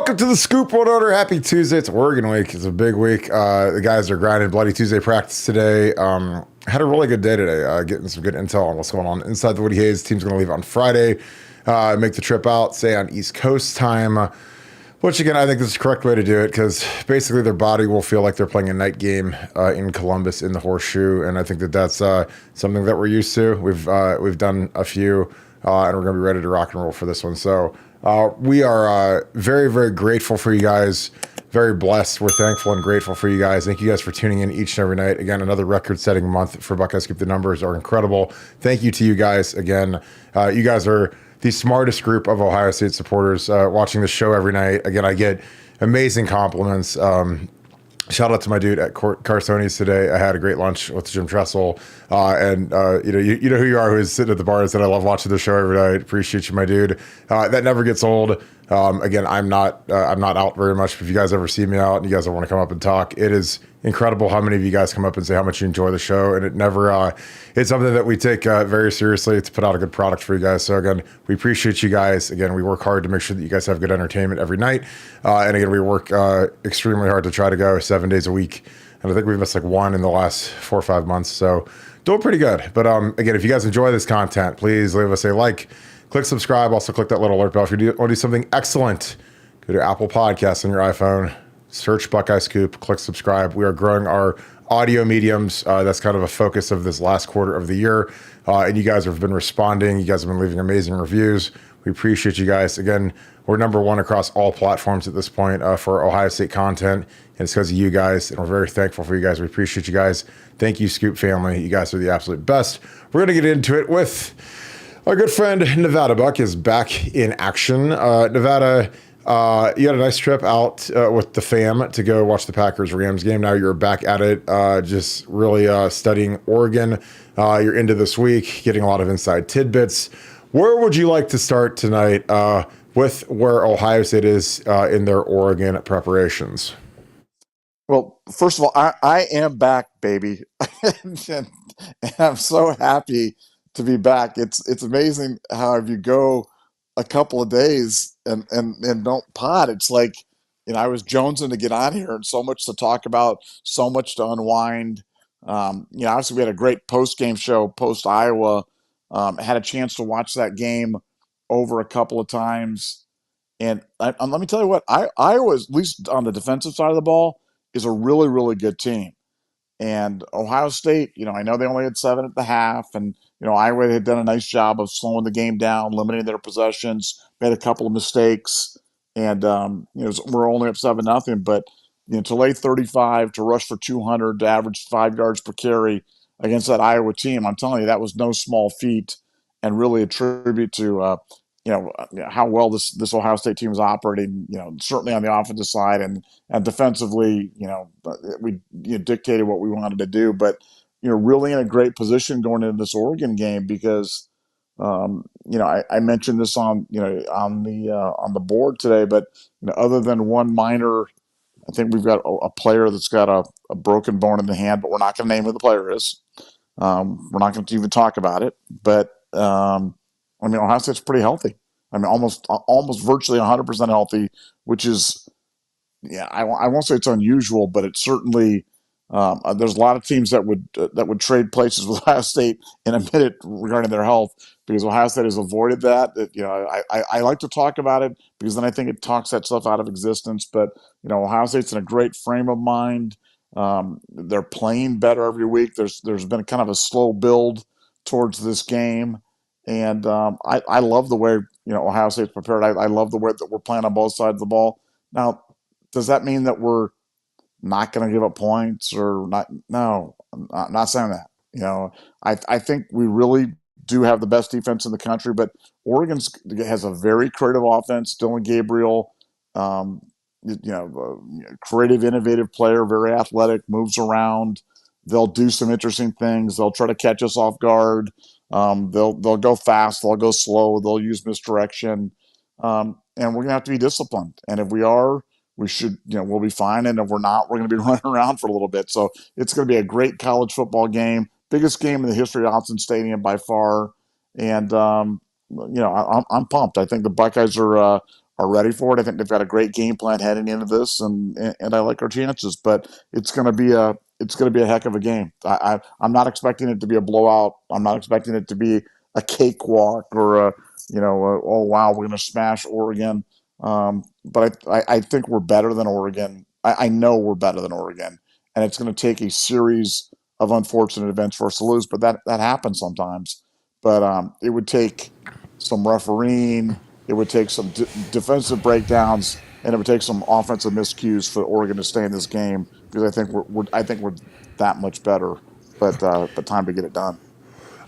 Welcome to the Scoop World Order. Happy Tuesday. It's Oregon week. It's a big week. The guys are grinding Bloody Tuesday practice today. Had a really good day today, getting some good intel on what's going on inside the Woody Hayes. Team's going to leave on Friday, make the trip out, stay on East Coast time, which again, I think is the correct way to do it because basically their body will feel like they're playing a night game in Columbus in the Horseshoe. And I think that that's something that we're used to. We've done a few, and we're going to be ready to rock and roll for this one. So we are very, very grateful for you guys. Very blessed. We're thankful and grateful for you guys. Thank you guys for tuning in each and every night. Again, another record-setting month for Buckeye Scoop. The numbers are incredible. Thank you to you guys again. You guys are the smartest group of Ohio State supporters watching the show every night. Again, I get amazing compliments. Shout out to my dude at Carsoni's today. I had a great lunch with Jim Tressel, and you know who you are, who is sitting at the bar and said, "I love watching the show every night. Appreciate you, my dude." That never gets old. Again, I'm not out very much. But if you guys ever see me out and you guys ever want to come up and talk, it is incredible how many of you guys come up and say how much you enjoy the show, and it never. It's something that we take very seriously to put out a good product for you guys. So again, we appreciate you guys. Again, we work hard to make sure that you guys have good entertainment every night, and again, we work extremely hard to try to go 7 days a week. And I think we've missed like one in the last 4 or 5 months. So doing pretty good. But again, if you guys enjoy this content, please leave us a like. Click subscribe. Also click that little alert bell. If you want to do something excellent, go to Apple Podcasts on your iPhone, search Buckeye Scoop, click subscribe. We are growing our audio mediums. That's kind of a focus of this last quarter of the year. And you guys have been responding. You guys have been leaving amazing reviews. We appreciate you guys. Again, we're number one across all platforms at this point for Ohio State content. And it's because of you guys. And we're very thankful for you guys. We appreciate you guys. Thank you, Scoop family. You guys are the absolute best. We're going to get into it with our good friend Nevadabuck is back in action. Nevada, you had a nice trip out with the fam to go watch the Packers-Rams game. Now you're back at it, just really studying Oregon. You're into this week, getting a lot of inside tidbits. Where would you like to start tonight with where Ohio State is in their Oregon preparations? Well, first of all, I am back, baby. and I'm so happy to be back. It's amazing how if you go a couple of days and don't pod, it's like, I was jonesing to get on here and so much to talk about, so much to unwind. Obviously we had a great post-game show post Iowa. Had a chance to watch that game over a couple of times. And let me tell you what, Iowa, at least on the defensive side of the ball, is a really, really good team. And Ohio State, I know they only had 7 at the half, and Iowa had done a nice job of slowing the game down, limiting their possessions, made a couple of mistakes, and we're only up 7-0. But to lay 35, to rush for 200, to average 5 yards per carry against that Iowa team, I'm telling you, that was no small feat, and really a tribute to how well this Ohio State team is operating. Certainly on the offensive side and defensively, we dictated what we wanted to do, but really in a great position going into this Oregon game because I mentioned this on the board today, but other than one minor, I think we've got a player that's got a broken bone in the hand, but we're not going to name who the player is. We're not going to even talk about it, but Ohio State's pretty healthy. Almost virtually 100% healthy, which is, I won't say it's unusual, but it's certainly there's a lot of teams that would trade places with Ohio State in a minute regarding their health because Ohio State has avoided that. I like to talk about it because then I think it talks that stuff out of existence. But Ohio State's in a great frame of mind. They're playing better every week. There's been kind of a slow build towards this game. And I love the way Ohio State's prepared. I love the way that we're playing on both sides of the ball. Now, does that mean that we're not going to give up points or not? No, I'm not saying that. I think we really do have the best defense in the country, but Oregon has a very creative offense. Dylan Gabriel, creative, innovative player, very athletic, moves around. They'll do some interesting things. They'll try to catch us off guard. They'll go fast. They'll go slow. They'll use misdirection. And we're going to have to be disciplined. And if we are, we should, we'll be fine. And if we're not, we're going to be running around for a little bit. So it's going to be a great college football game. Biggest game in the history of Autzen Stadium by far. And, I'm pumped. I think the Buckeyes are are ready for it. I think they've got a great game plan heading into this, and I like our chances. But it's going to be a heck of a game. I'm not expecting it to be a blowout. I'm not expecting it to be a cakewalk or oh wow, we're going to smash Oregon. But I think we're better than Oregon. I know we're better than Oregon, and it's going to take a series of unfortunate events for us to lose. But that happens sometimes. But it would take some refereeing. It would take some defensive breakdowns, and it would take some offensive miscues for Oregon to stay in this game because I think we're that much better. But time to get it done.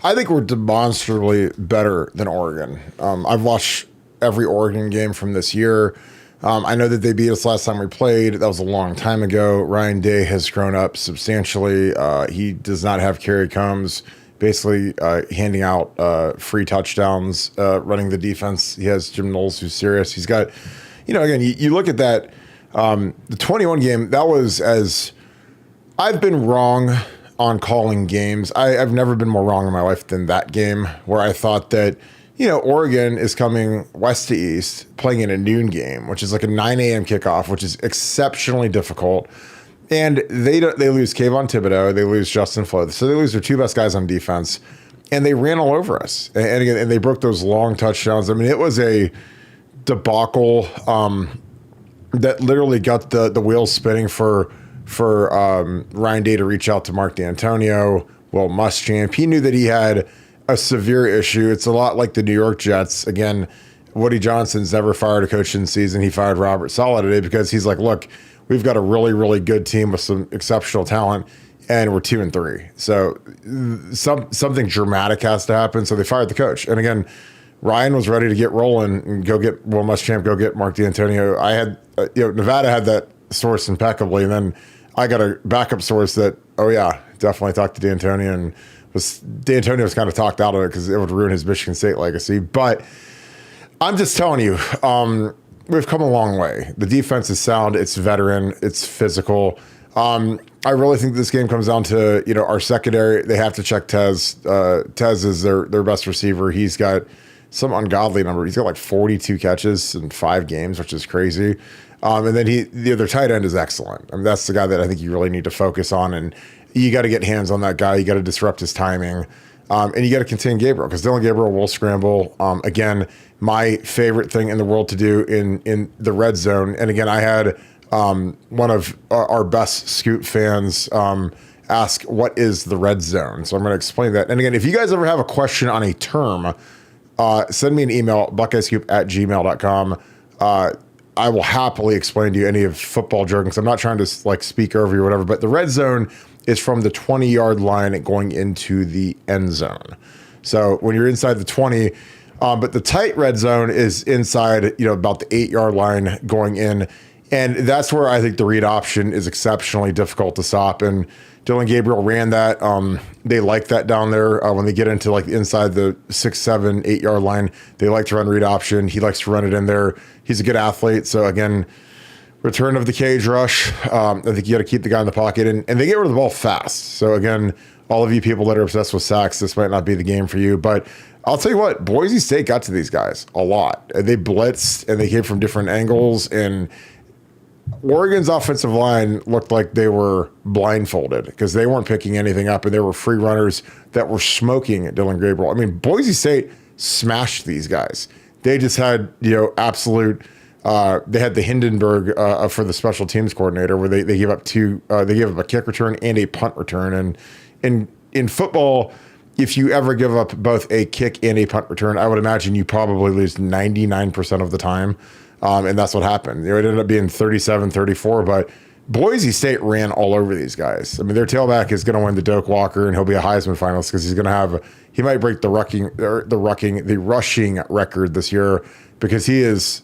I think we're demonstrably better than Oregon. I've watched every Oregon game from this year. I know that they beat us last time we played. That was a long time ago. Ryan Day has grown up substantially. He does not have Kerry Combs basically handing out free touchdowns, running the defense. He has Jim Knowles, who's serious. He's got, again, you look at that, the 21 game, that was as I've been wrong on calling games. I've never been more wrong in my life than that game where I thought that, Oregon is coming west to east, playing in a noon game, which is like a 9 a.m. kickoff, which is exceptionally difficult. And they lose Kayvon Thibodeau, they lose Justin Flood, so they lose their two best guys on defense, and they ran all over us. And again, and they broke those long touchdowns. I mean, it was a debacle that literally got the wheels spinning for Ryan Day to reach out to Mark D'Antonio, Will Muschamp. He knew that he had a severe issue. It's a lot like the New York Jets. Again, Woody Johnson's never fired a coach in the season. He fired Robert Saleh today because he's like, look, we've got a really, really good team with some exceptional talent, and we're 2-3. So something dramatic has to happen. So they fired the coach. And again, Ryan was ready to get rolling and go get Will Muschamp, go get Mark D'Antonio. I had, Nevada had that source impeccably, and then I got a backup source that, oh yeah, definitely talked to D'Antonio, and D'Antonio was kind of talked out of it because it would ruin his Michigan State legacy. But I'm just telling you, we've come a long way. The defense is sound. It's veteran. It's physical. I really think this game comes down to, our secondary. They have to check Tez. Tez is their best receiver. He's got some ungodly number. He's got like 42 catches in 5 games, which is crazy. And then the other tight end is excellent. I mean, that's the guy that I think you really need to focus on. And you got to get hands on that guy. You got to disrupt his timing. And you got to contain Gabriel because Dylan Gabriel will scramble. Again, my favorite thing in the world to do in the red zone. And again, I had one of our best Scoop fans ask, what is the red zone? So I'm going to explain that. And again, if you guys ever have a question on a term, send me an email, buckeyescoop@gmail.com. I will happily explain to you any of football jargon because I'm not trying to speak over you or whatever. But the red zone is from the 20-yard line going into the end zone. So when you're inside the 20, but the tight red zone is inside, about the 8-yard line going in. And that's where I think the read option is exceptionally difficult to stop. And Dylan Gabriel ran that. They like that down there when they get into inside the 6, 7, 8-yard line. They like to run read option. He likes to run it in there. He's a good athlete. So again, return of the cage rush. I think you got to keep the guy in the pocket, and they get rid of the ball fast. So again, all of you people that are obsessed with sacks, this might not be the game for you. But I'll tell you what, Boise State got to these guys a lot. They blitzed and they came from different angles, and Oregon's offensive line looked like they were blindfolded because they weren't picking anything up, and there were free runners that were smoking at Dylan Gabriel. I mean, Boise State smashed these guys. They just had, absolute. They had the Hindenburg for the special teams coordinator, where they gave up they gave up a kick return and a punt return. And in football, if you ever give up both a kick and a punt return, I would imagine you probably lose 99% of the time. And that's what happened. It ended up being 37-34, but Boise State ran all over these guys. I mean, their tailback is going to win the Doak Walker, and he'll be a Heisman finalist because he might break the rushing record this year because he's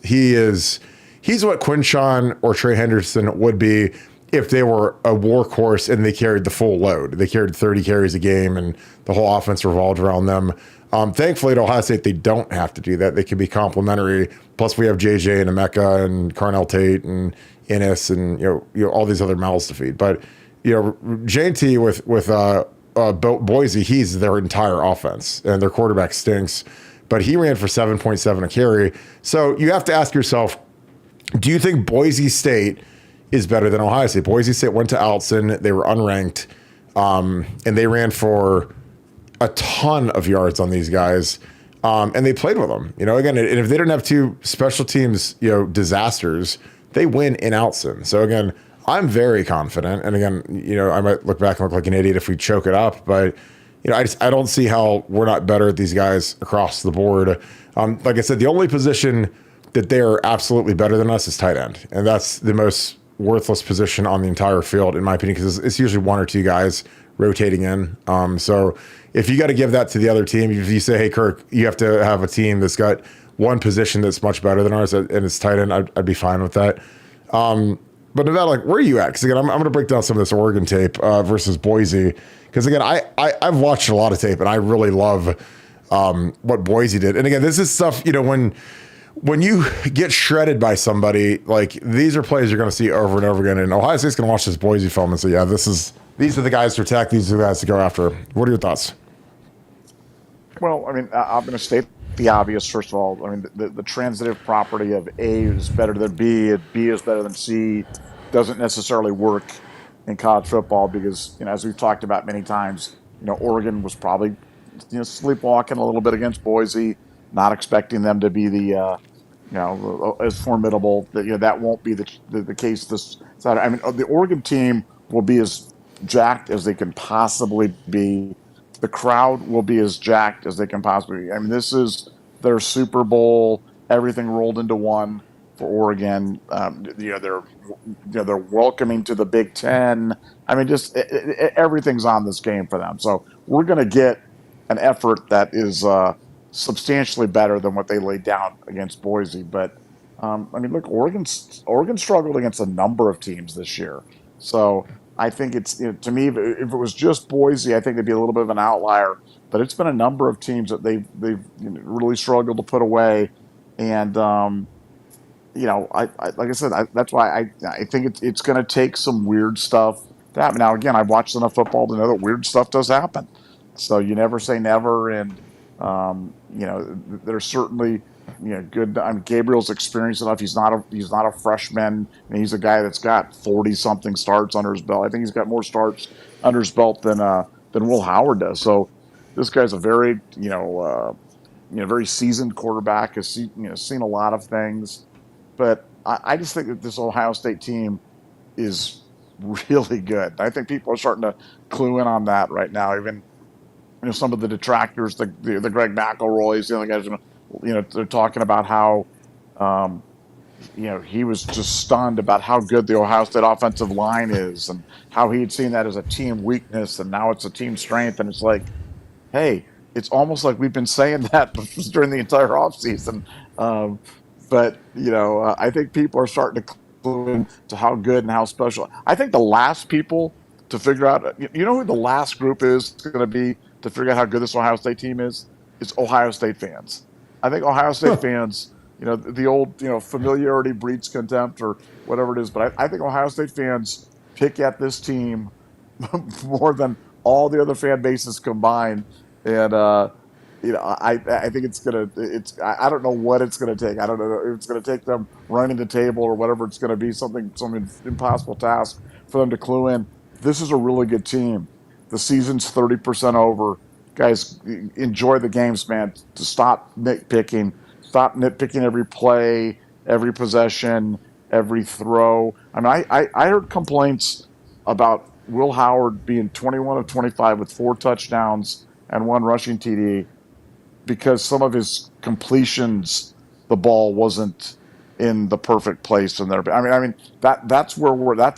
what Quinshawn or Trey Henderson would be if they were a workhorse and they carried the full load. They carried 30 carries a game, and the whole offense revolved around them. Thankfully, at Ohio State, they don't have to do that. They can be complementary. Plus, we have JJ and Emeka and Carnell Tate and Ennis and all these other mouths to feed. But JT with Boise, he's their entire offense, and their quarterback stinks. but he ran for 7.7 a carry. So you have to ask yourself, do you think Boise State is better than Ohio State? Boise State went to Altson. They were unranked, and they ran for a ton of yards on these guys, and they played with them. Again, and if they didn't have two special teams, disasters, they win in Altson. So again, I'm very confident. And again, I might look back and look like an idiot if we choke it up, but I don't see how we're not better at these guys across the board. Like I said, the only position that they are absolutely better than us is tight end, and that's the most worthless position on the entire field, in my opinion, because it's usually one or two guys rotating in. So if you got to give that to the other team, if you say, hey, Kirk, you have to have a team that's got one position that's much better than ours, and it's tight end, I'd be fine with that. But Nevada, where are you at? Because again, I'm going to break down some of this Oregon tape versus Boise. Because again, I've watched a lot of tape, and I really love what Boise did. And again, this is stuff, when you get shredded by somebody, these are plays you're going to see over and over again. And Ohio State's going to watch this Boise film and say, yeah, these are the guys to attack. These are the guys to go after. What are your thoughts? Well, I'm going to state the obvious, first of all. The transitive property of A is better than B and B is better than C doesn't necessarily work in college football because, as we've talked about many times, Oregon was probably, sleepwalking a little bit against Boise, not expecting them to be the, as formidable. That won't be the case this Saturday. The Oregon team will be as jacked as they can possibly be. The crowd will be as jacked as they can possibly be. This is their Super Bowl, everything rolled into one for Oregon. They're welcoming to the Big Ten. Everything's on this game for them. So we're going to get an effort that is substantially better than what they laid down against Boise. But look, Oregon struggled against a number of teams this year. So I think it's, to me, if it was just Boise, I think it'd be a little bit of an outlier. But it's been a number of teams that they've really struggled to put away, and like I said, that's why I think it's going to take some weird stuff to happen. Now, again, I've watched enough football to know that weird stuff does happen. So you never say never, and there's certainly good. Gabriel's experienced enough. He's not a freshman, and he's a guy that's got 40-something starts under his belt. I think he's got more starts under his belt than Will Howard does. So this guy's a very very seasoned quarterback. Has seen a lot of things, but I just think that this Ohio State team is really good. I think people are starting to clue in on that right now. Even some of the detractors, the Greg McElroys, the other guys, they're talking about how, he was just stunned about how good the Ohio State offensive line is and how he had seen that as a team weakness and now it's a team strength. And it's like, hey, it's almost like we've been saying that during the entire offseason. But I think people are starting to clue into how good and how special. I think the last people to figure out, who the last group is going to be to figure out how good this Ohio State team is? It's Ohio State fans. I think Ohio State fans, the old, familiarity breeds contempt or whatever it is. But I think Ohio State fans pick at this team more than all the other fan bases combined. And, I think I don't know what it's going to take. I don't know if it's going to take them running the table or whatever it's going to be, some impossible task for them to clue in. This is a really good team. The season's 30% over. Guys, enjoy the games, man. To stop nitpicking every play, every possession, every throw. I heard complaints about Will Howard being 21 of 25 with 4 touchdowns and 1 rushing TD because some of his completions, the ball wasn't in the perfect place in there. That's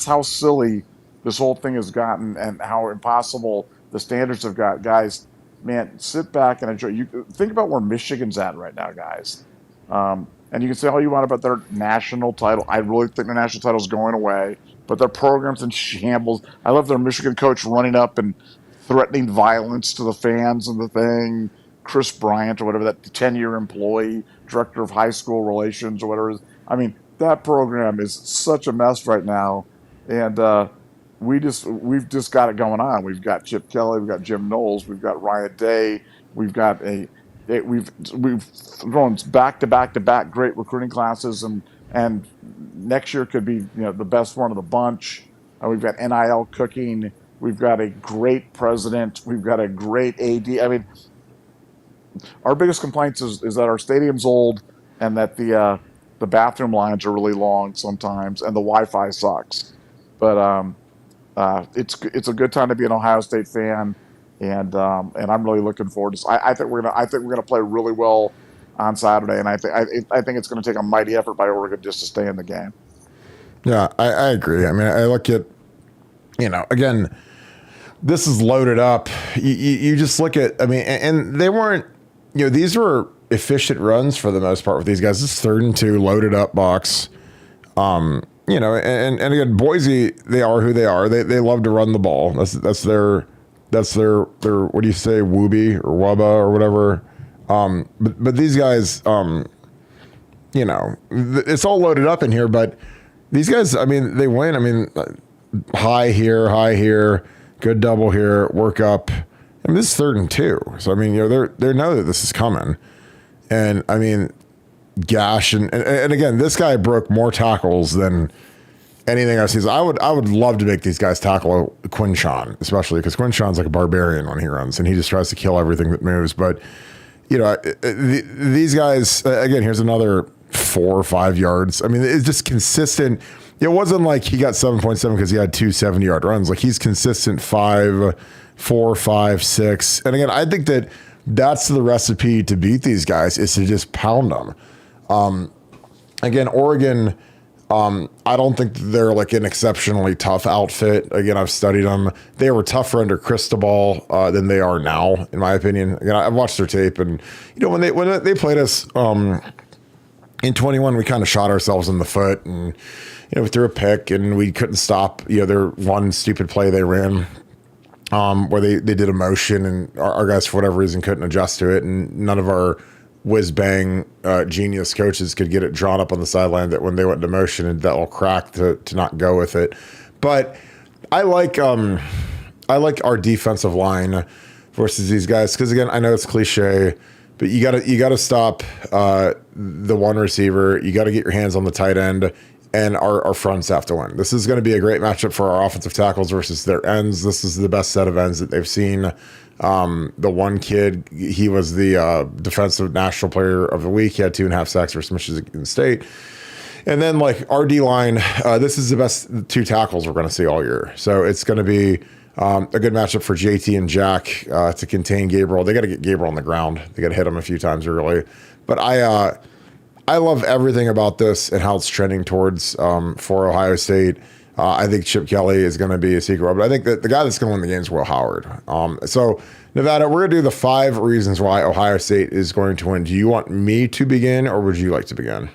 how silly this whole thing has gotten and how impossible the standards have got. Guys, man, sit back and enjoy. You think about where Michigan's at right now, guys. And you can say all you want about their national title. I really think the national title is going away, but their program's in shambles. I love their Michigan coach running up and threatening violence to the fans and the thing. Chris Bryant or whatever, that 10-year employee, director of high school relations or whatever it is. That program is such a mess right now. And we've just got it going on. We've got Chip Kelly, we've got Jim Knowles, we've got Ryan Day, we've got a we've thrown back to back to back great recruiting classes, and next year could be the best one of the bunch. We've got NIL cooking. We've got a great president. We've got a great AD. I mean, our biggest complaints is that our stadium's old and that the bathroom lines are really long sometimes and the Wi-Fi sucks. But it's a good time to be an Ohio State fan, and I'm really looking forward to. I think we're gonna play really well on Saturday, and I think it's going to take a mighty effort by Oregon just to stay in the game. Yeah, I agree. I mean, I look at again, this is loaded up. You just look at, I mean, and they weren't, these were efficient runs for the most part with these guys. This 3rd and 2 loaded up box. And again, Boise, they are who they are. They love to run the ball. That's their what do you say, Wooby or Wubba or whatever. But these guys, it's all loaded up in here, but these guys, I mean, they win. I mean, high here, good double here, work up. I mean, this is 3rd and 2. So, I mean, they know that this is coming. And, I mean, Gash, and again, this guy broke more tackles than anything I've seen. I would love to make these guys tackle Quinshawn, especially because Quinshawn's like a barbarian when he runs, and he just tries to kill everything that moves. But, these guys, again, here's another 4 or 5 yards. I mean, it's just consistent. It wasn't like he got 7.7 because he had 2 70-yard runs. Like, he's consistent 5, 4, 5, 6. And again, I think that's the recipe to beat these guys, is to just pound them. Again, Oregon, I don't think they're like an exceptionally tough outfit. Again, I've studied them. They were tougher under Cristobal than they are now, in my opinion. Again, I've watched their tape, and when they played us in 21, we kind of shot ourselves in the foot, and we threw a pick, and we couldn't stop their one stupid play they ran where they did a motion, and our guys for whatever reason couldn't adjust to it, and none of our whiz-bang genius coaches could get it drawn up on the sideline that when they went into motion and that little crack to not go with it. But I like our defensive line versus these guys, because again, I know it's cliche, but you gotta stop the one receiver. You got to get your hands on the tight end, and our fronts have to win. This is going to be a great matchup for our offensive tackles versus their ends. This is the best set of ends that they've seen. The one kid, he was the defensive national player of the week. He had 2.5 sacks versus Michigan State. And then like our D-line, this is the best 2 tackles we're going to see all year. So it's going to be a good matchup for JT and Jack to contain Gabriel. They got to get Gabriel on the ground. They got to hit him a few times early. But I love everything about this and how it's trending towards for Ohio State. I think Chip Kelly is going to be a secret, but I think that the guy that's going to win the game is Will Howard. So, Nevada, we're going to do the 5 reasons why Ohio State is going to win. Do you want me to begin, or would you like to begin?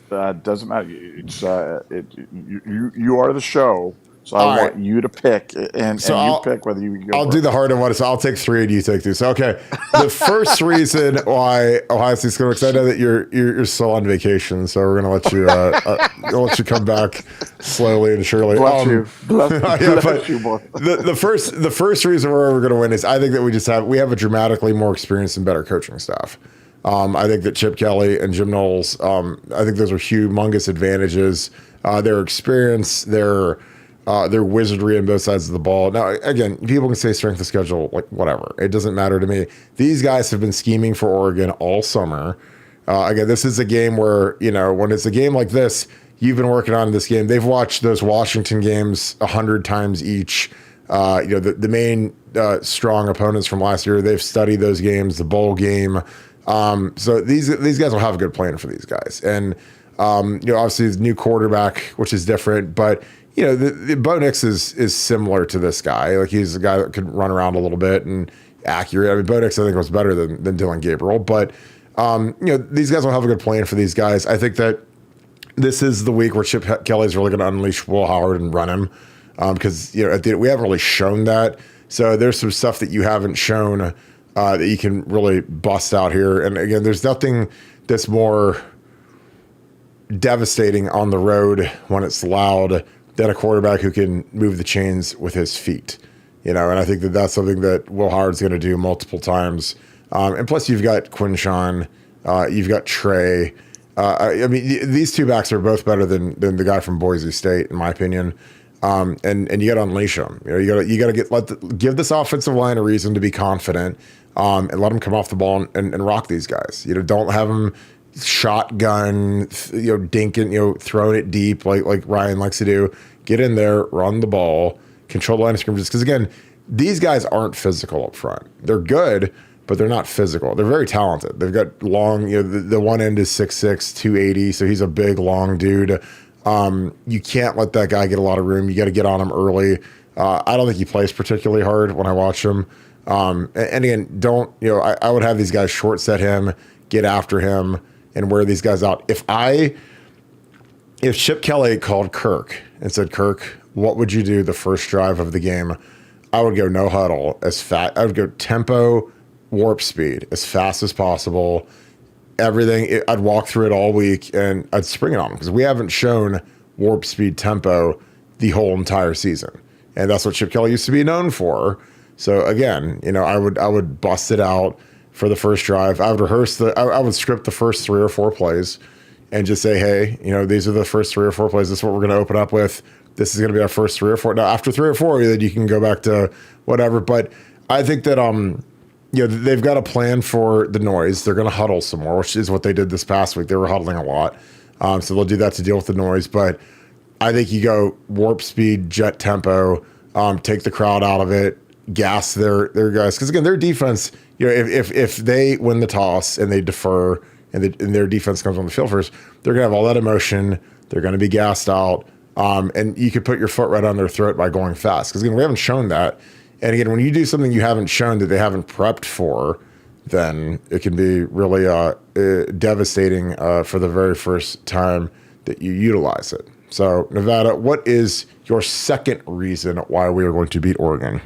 Doesn't matter. It's you are the show, so I want you to pick, and you pick whether you go. I'll do the hard one. So I'll take 3 and you take 2. So okay, the first reason why Ohio State's going to, because I know that you're still on vacation, so we're going to let you let you come back slowly and surely. Bless you, bless you, boy. The first reason why we're going to win is I think that we have a dramatically more experienced and better coaching staff. I think that Chip Kelly and Jim Knowles, I think those are humongous advantages. Their experience, their wizardry on both sides of the ball. Now, again, people can say strength of schedule, like whatever. It doesn't matter to me. These guys have been scheming for Oregon all summer. Again, this is a game where, when it's a game like this, you've been working on this game. They've watched those Washington games 100 times each. The main strong opponents from last year, they've studied those games, the bowl game. So these guys will have a good plan for these guys. And, obviously the new quarterback, which is different, but the Bo Nix is similar to this guy. Like, he's a guy that can run around a little bit and accurate. I mean, Bo Nix, I think, was better than Dylan Gabriel, but these guys will have a good plan for these guys. I think that this is the week where Chip Kelly is really going to unleash Will Howard and run him, because we haven't really shown that. So there's some stuff that you haven't shown that you can really bust out here. And again, there's nothing that's more devastating on the road when it's loud than a quarterback who can move the chains with his feet. And I think that that's something that Will Howard's going to do multiple times And plus, you've got Quinshawn, you've got Trey. I mean, these two backs are both better than the guy from Boise State, in my opinion. And you got to unleash them. You got to give this offensive line a reason to be confident, and let them come off the ball and rock these guys. Don't have them shotgun, dinking, throwing it deep like Ryan likes to do. Get in there, run the ball, control the line of scrimmages. Because again, these guys aren't physical up front. They're good, but they're not physical. They're very talented. They've got long, the one end is 6'6", 280, so he's a big, long dude. You can't let that guy get a lot of room. You got to get on him early. I don't think he plays particularly hard when I watch him. And again, I would have these guys short set him, get after him, and wear these guys out. If Chip Kelly called Kirk and said, Kirk, what would you do the first drive of the game? I would go no huddle I would go tempo, warp speed as fast as possible. Everything. I'd walk through it all week and I'd spring it on them because we haven't shown warp speed tempo the whole entire season. And that's what Chip Kelly used to be known for. So again, I would bust it out for the first drive. I would script the first 3 or 4 plays and just say, hey, these are the first 3 or 4 plays. This is what we're going to open up with. This is going to be our first 3 or 4. Now, after 3 or 4, then you can go back to whatever. But I think that, they've got a plan for the noise. They're going to huddle some more, which is what they did this past week. They were huddling a lot. So they'll do that to deal with the noise. But I think you go warp speed, jet tempo, take the crowd out of it, gas their guys. Because, again, their defense, if they win the toss and they defer and their defense comes on the field first, they're going to have all that emotion. They're going to be gassed out. And you could put your foot right on their throat by going fast. Because, again, we haven't shown that. And, again, when you do something you haven't shown that they haven't prepped for, then it can be really devastating for the very first time that you utilize it. So, Nevada, what is your second reason why we are going to beat Oregon?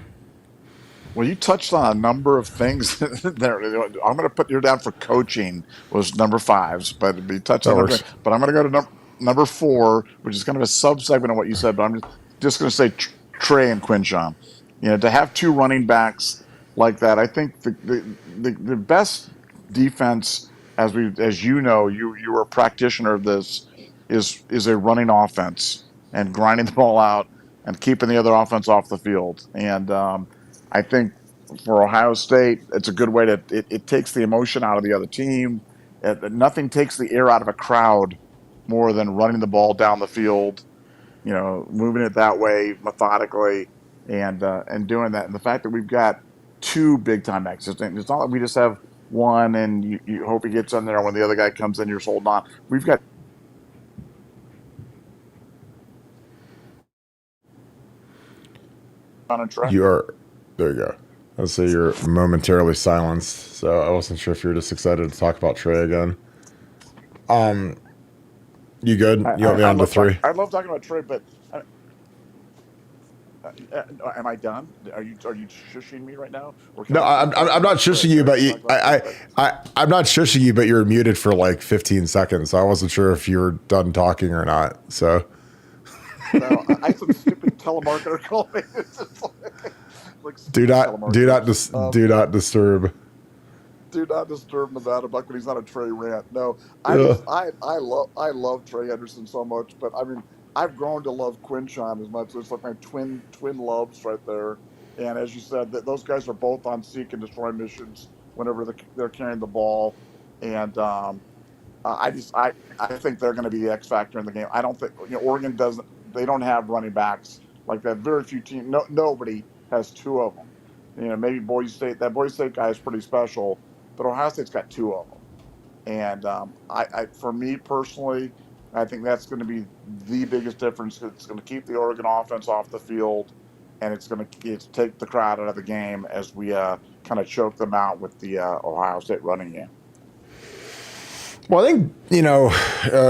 Well, you touched on a number of things there. I'm going to put you down for coaching was number 5, but you touched on everything. But I'm going to go to number 4, which is kind of a sub-segment of what you said, but I'm just going to say Trey and Quinshawn. To have 2 running backs like that, I think the best defense, as you know, you were a practitioner of this, is a running offense and grinding the ball out and keeping the other offense off the field. And I think for Ohio State, it's a good way to it takes the emotion out of the other team. Nothing takes the air out of a crowd more than running the ball down the field, moving it that way methodically and doing that. And the fact that we've got 2 big time backs, it's not like we just have one and you hope he gets in there when the other guy comes in, you're holding on. We've got on a track. There you go. I would say you're momentarily silenced, so I wasn't sure if you were just excited to talk about Trey again. You good? You want me on to 3? I love talking about Trey, but am I done? Are you shushing me right now? No, I'm not shushing you, but I'm not shushing you, but you're muted for like 15 seconds. So I wasn't sure if you were done talking or not. So. No, I had some stupid telemarketer call me. Do not disturb. Do not disturb Nevadabuck when he's on a Trey rant. No, I love Trey Henderson so much, but I mean I've grown to love Quinshawn as much. It's like my twin loves right there. And as you said, those guys are both on seek and destroy missions whenever they're carrying the ball. And I think they're going to be the X factor in the game. I don't think Oregon doesn't. They don't have running backs like that. Very few teams. Nobody has 2 of them. Maybe Boise State. That Boise State guy is pretty special, but Ohio State's got 2 of them. And for me personally, I think that's going to be the biggest difference. It's going to keep the Oregon offense off the field, and it's going to take the crowd out of the game as we kind of choke them out with the Ohio State running game. Well, I think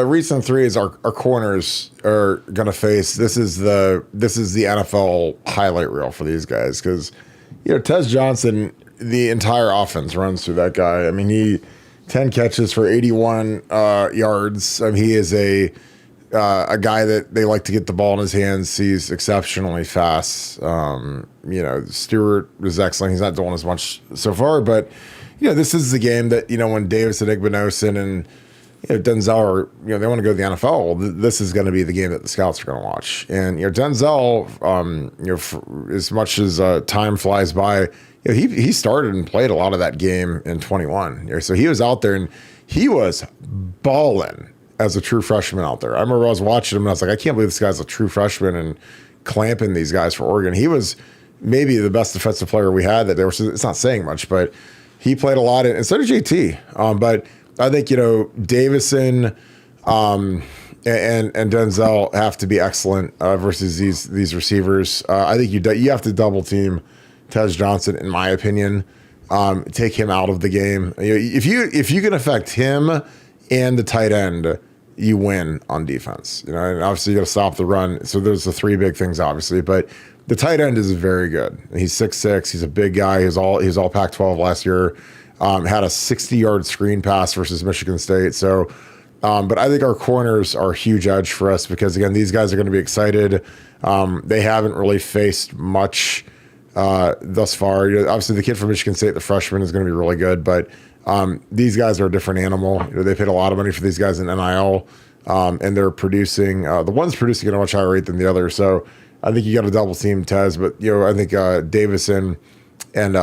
recent threes our corners are going to face. This is the NFL highlight reel for these guys because Tez Johnson, the entire offense runs through that guy. I mean 10 catches for 81 yards. He is a guy that they like to get the ball in his hands. He's exceptionally fast. Stewart was excellent. He's not doing as much so far, but this is the game that, when Davis and Igbinosun and Denzel are, they want to go to the NFL. Well, this is going to be the game that the scouts are going to watch. And Denzel, as much as time flies by, he started and played a lot of that game in 21. So he was out there and he was balling as a true freshman out there. I remember I was watching him and I was like, I can't believe this guy's a true freshman and clamping these guys for Oregon. He was maybe the best defensive player we had that there was. It's not saying much, but he played a lot, and so did JT. But I think Davison and Denzel have to be excellent versus these receivers. I think you have to double team Tez Johnson, in my opinion. Take him out of the game. If you can affect him and the tight end, you win on defense. And obviously you got to stop the run. So there's the three big things, obviously, but the tight end is very good. He's 6'6". He's a big guy. He was all Pac-12 last year. Had a 60-yard screen pass versus Michigan State. So, but I think our corners are a huge edge for us because, again, these guys are going to be excited. They haven't really faced much thus far. Obviously, the kid from Michigan State, the freshman, is going to be really good. But these guys are a different animal. They paid a lot of money for these guys in NIL, and they're producing. The one's producing at a much higher rate than the other. So I think you got to double team Tez. But I think Davison and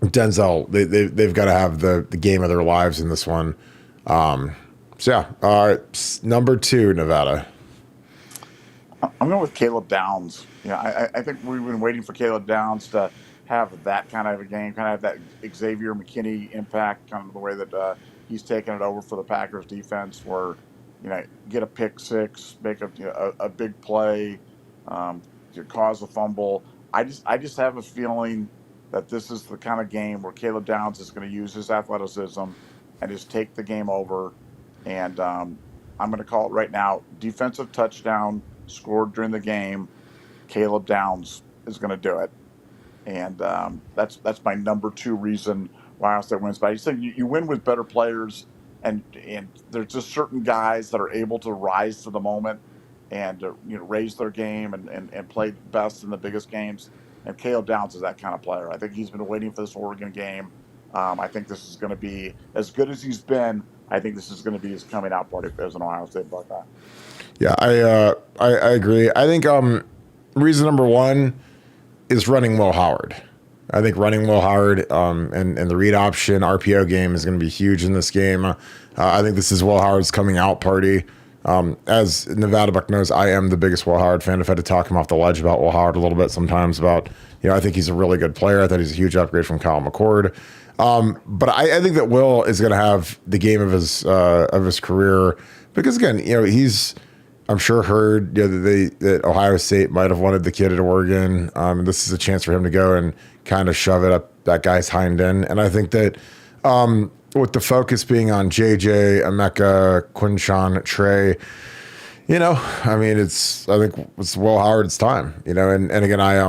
Denzel, they've got to have the game of their lives in this one. Number 2, Nevada. I'm going with Caleb Downs. I think we've been waiting for Caleb Downs to have that kind of a game, kind of have that Xavier McKinney impact, kind of the way that he's taken it over for the Packers defense, where get a pick six, make a big play, cause a fumble. I just have a feeling that this is the kind of game where Caleb Downs is going to use his athleticism and just take the game over. And I'm going to call it right now: defensive touchdown scored during the game. Caleb Downs is going to do it, and that's my number 2 reason why Ohio State wins. But I just think you win with better players, and there's just certain guys that are able to rise to the moment and raise their game and play best in the biggest games. And Caleb Downs is that kind of player. I think he's been waiting for this Oregon game. I think this is going to be as good as he's been. I think this is going to be his coming out party as an Ohio State Buckeye. Yeah, I agree. I think reason number 1 is running Will Howard. I think running Will Howard and the read option RPO game is going to be huge in this game. I think this is Will Howard's coming out party. As Nevadabuck knows, I am the biggest Will Howard fan. I've had to talk him off the ledge about Will Howard a little bit sometimes about, I think he's a really good player. I thought he's a huge upgrade from Kyle McCord. But I think that Will is going to have the game of his career because, again, he's, I'm sure, heard that Ohio State might have wanted the kid at Oregon. This is a chance for him to go and kind of shove it up that guy's hind end. And I think that with the focus being on JJ, Emeka, Quinshawn, Trey, I think it's Will Howard's time, and again, I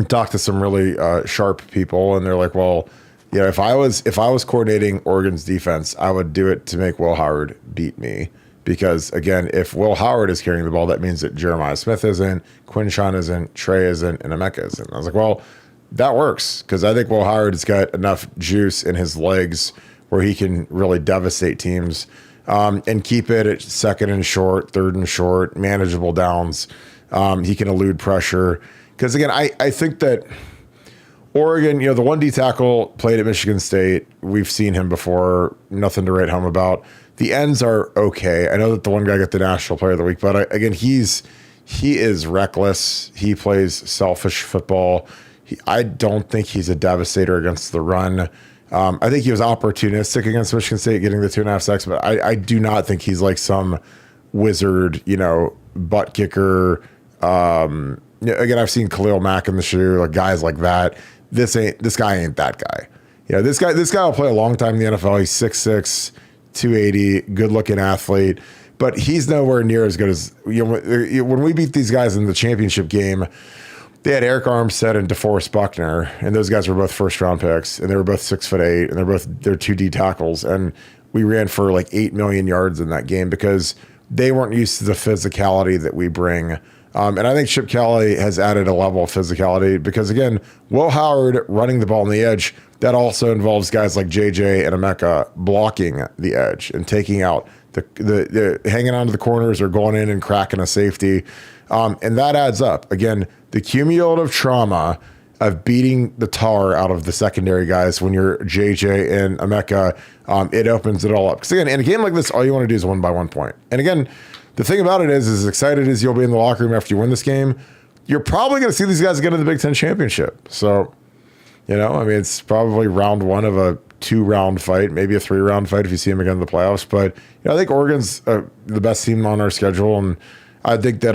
talked to some really sharp people and they're like, well, if I was coordinating Oregon's defense, I would do it to make Will Howard beat me. Because, again, if Will Howard is carrying the ball, that means that Jeremiah Smith isn't, Quinshawn isn't, Trey isn't, and Emeka isn't. I was like, well, that works because I think Will Howard has got enough juice in his legs where he can really devastate teams and keep it at 2nd and short, 3rd and short, manageable downs. He can elude pressure. Because, again, I think that Oregon, the 1D tackle played at Michigan State. We've seen him before. Nothing to write home about. The ends are okay. I know that the one guy got the National Player of the Week, but again, he is reckless. He plays selfish football. I don't think he's a devastator against the run. I think he was opportunistic against Michigan State, getting the 2.5 sacks, but I do not think he's like some wizard, butt kicker. Again, I've seen Khalil Mack in the shoe, like guys like that. This guy ain't that guy. This guy will play a long time in the NFL. He's 6'6", 280, good-looking athlete, but he's nowhere near as good as when we beat these guys in the championship game. They had Eric Armstead and DeForest Buckner, and those guys were both first-round picks, and they were both 6'8", and they're 2D tackles, and we ran for like 8 million yards in that game because they weren't used to the physicality that we bring And I think Chip Kelly has added a level of physicality because, again, Will Howard running the ball on the edge, that also involves guys like JJ and Emeka blocking the edge and taking out the hanging onto the corners or going in and cracking a safety. And that adds up. Again, the cumulative trauma of beating the tar out of the secondary guys when you're JJ and Emeka, it opens it all up. Because, again, in a game like this, all you want to do is win by 1 point. And, again, the thing about it is, as excited as you'll be in the locker room after you win this game, you're probably going to see these guys get in the Big Ten championship. So, I mean, it's probably round one of a 2-round fight, maybe a 3-round fight if you see them again in the playoffs. But I think Oregon's the best team on our schedule, and I think that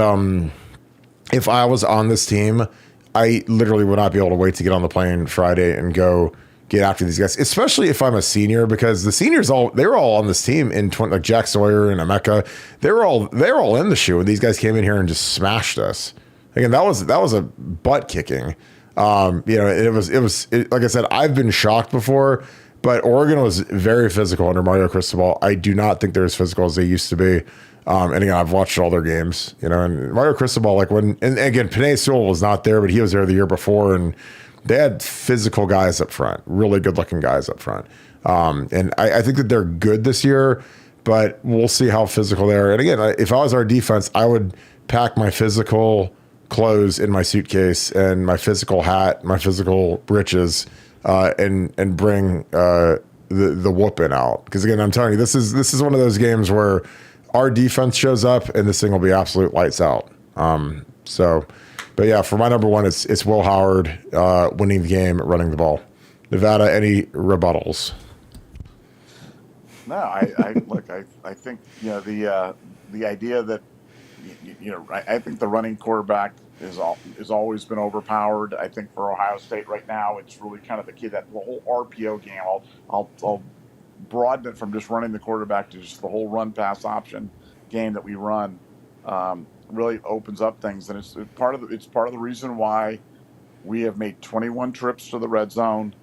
if I was on this team, I literally would not be able to wait to get on the plane Friday and go get after these guys, especially if I'm a senior, because the seniors they were all on this team in like Jack Sawyer and Emeka. They were all in the shoe, and these guys came in here and just smashed us. Again, that was a butt kicking. It was like I said, I've been shocked before, but Oregon was very physical under Mario Cristobal. I do not think they're as physical as they used to be. And again, I've watched all their games, and Mario Cristobal, and again, Penei Sewell was not there, but he was there the year before, and they had physical guys up front, really good looking guys up front. And I think that they're good this year, but we'll see how physical they are. And again, if I was our defense, I would pack my physical clothes in my suitcase and my physical hat, my physical breeches, and bring the whooping out. Because again, I'm telling you, this is one of those games where our defense shows up and this thing will be absolute lights out. But yeah, for my number one, it's Will Howard winning the game, running the ball. Nevada, any rebuttals? No, I think the idea that I think the running quarterback is always been overpowered. I think for Ohio State right now, it's really kind of the key that the whole RPO game. I'll broaden it from just running the quarterback to just the whole run pass option game that we run. Really opens up things, and it's part of the reason why we have made 21 trips to the red zone,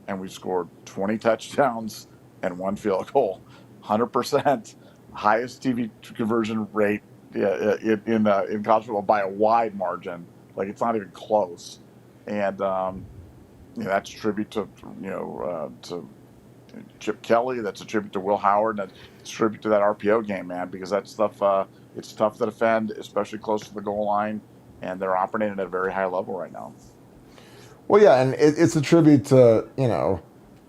and we've scored 20 touchdowns and 1 field goal, 100% highest TV conversion rate in college football by a wide margin. Like, it's not even close, and that's a tribute to Chip Kelly. That's a tribute to Will Howard, and it's a tribute to that RPO game, man, because that stuff. It's tough to defend, especially close to the goal line, and they're operating at a very high level right now. Well, yeah, and it's a tribute to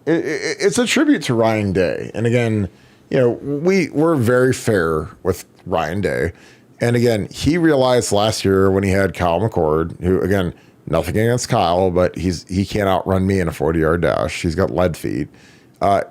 it's a tribute to Ryan Day, and again, we're very fair with Ryan Day, and again, he realized last year when he had Kyle McCord, who again, nothing against Kyle, but he can't outrun me in a 40-yard dash. He's got lead feet.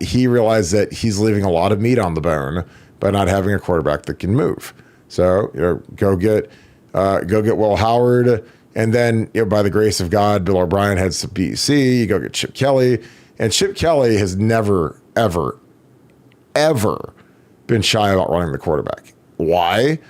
He realized that he's leaving a lot of meat on the bone by not having a quarterback that can move. So, go get Will Howard, and then, by the grace of God, Bill O'Brien had some BC. You go get Chip Kelly, and Chip Kelly has never, ever, ever been shy about running the quarterback. Why?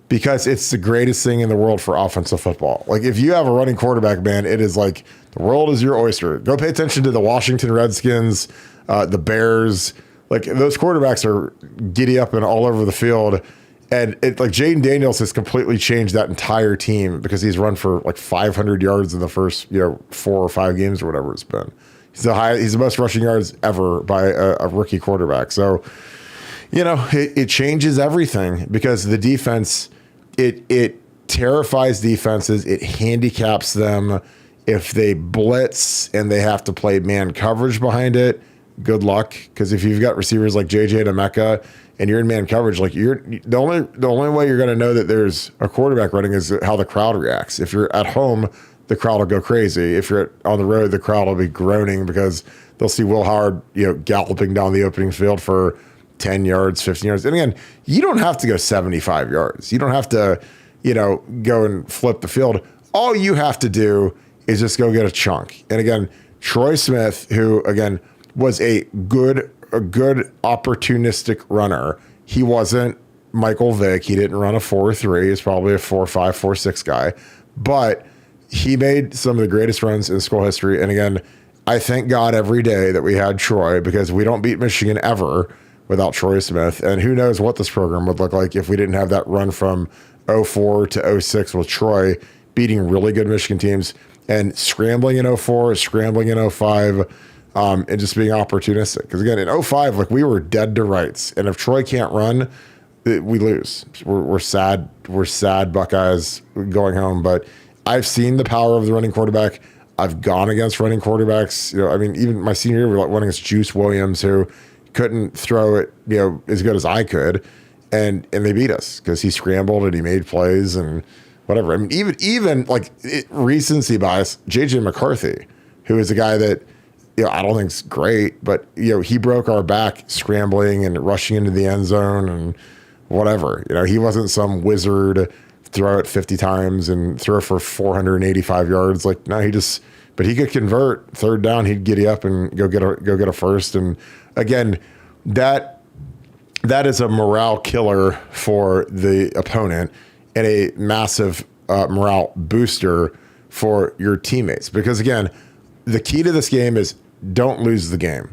Because it's the greatest thing in the world for offensive football. Like, if you have a running quarterback, man, it is like the world is your oyster. Go pay attention to the Washington Redskins, the Bears. Like, those quarterbacks are giddy up and all over the field. And Jaden Daniels has completely changed that entire team because he's run for like 500 yards in the first 4 or 5 games or whatever it's been. He's the most rushing yards ever by a rookie quarterback. So, it changes everything because the defense, it terrifies defenses. It handicaps them. If they blitz and they have to play man coverage behind it, good luck. Because if you've got receivers like JJ and Emeka, and you're in man coverage, like the only way you're going to know that there's a quarterback running is how the crowd reacts. If you're at home, the crowd will go crazy. If you're on the road, the crowd will be groaning because they'll see Will Howard, galloping down the opening field for 10 yards, 15 yards. And again, you don't have to go 75 yards. You don't have to, go and flip the field. All you have to do is just go get a chunk. And again, Troy Smith, who again was a good opportunistic runner. He wasn't Michael Vick. He didn't run a 4.3. He's probably a 4.5, 4.6 guy. But he made some of the greatest runs in school history. And again, I thank God every day that we had Troy because we don't beat Michigan ever without Troy Smith. And who knows what this program would look like if we didn't have that run from 04 to 06 with Troy, beating really good Michigan teams, and scrambling in 04, scrambling in 05, and just being opportunistic. Because again, in 05, like we were dead to rights. And if Troy can't run, we lose. We're sad. We're sad Buckeyes going home. But I've seen the power of the running quarterback. I've gone against running quarterbacks. I mean, even my senior year, we went against Juice Williams, who couldn't throw it, as good as I could. And they beat us because he scrambled and he made plays and whatever. I mean, even like recency bias, JJ McCarthy, who is a guy that, I don't think's great, but he broke our back scrambling and rushing into the end zone and whatever. He wasn't some wizard throw it 50 times and throw for 485 yards. Like, no, but he could convert third down. He'd giddy up and go get a first. And again, that is a morale killer for the opponent and a massive morale booster for your teammates. Because again, the key to this game is don't lose the game.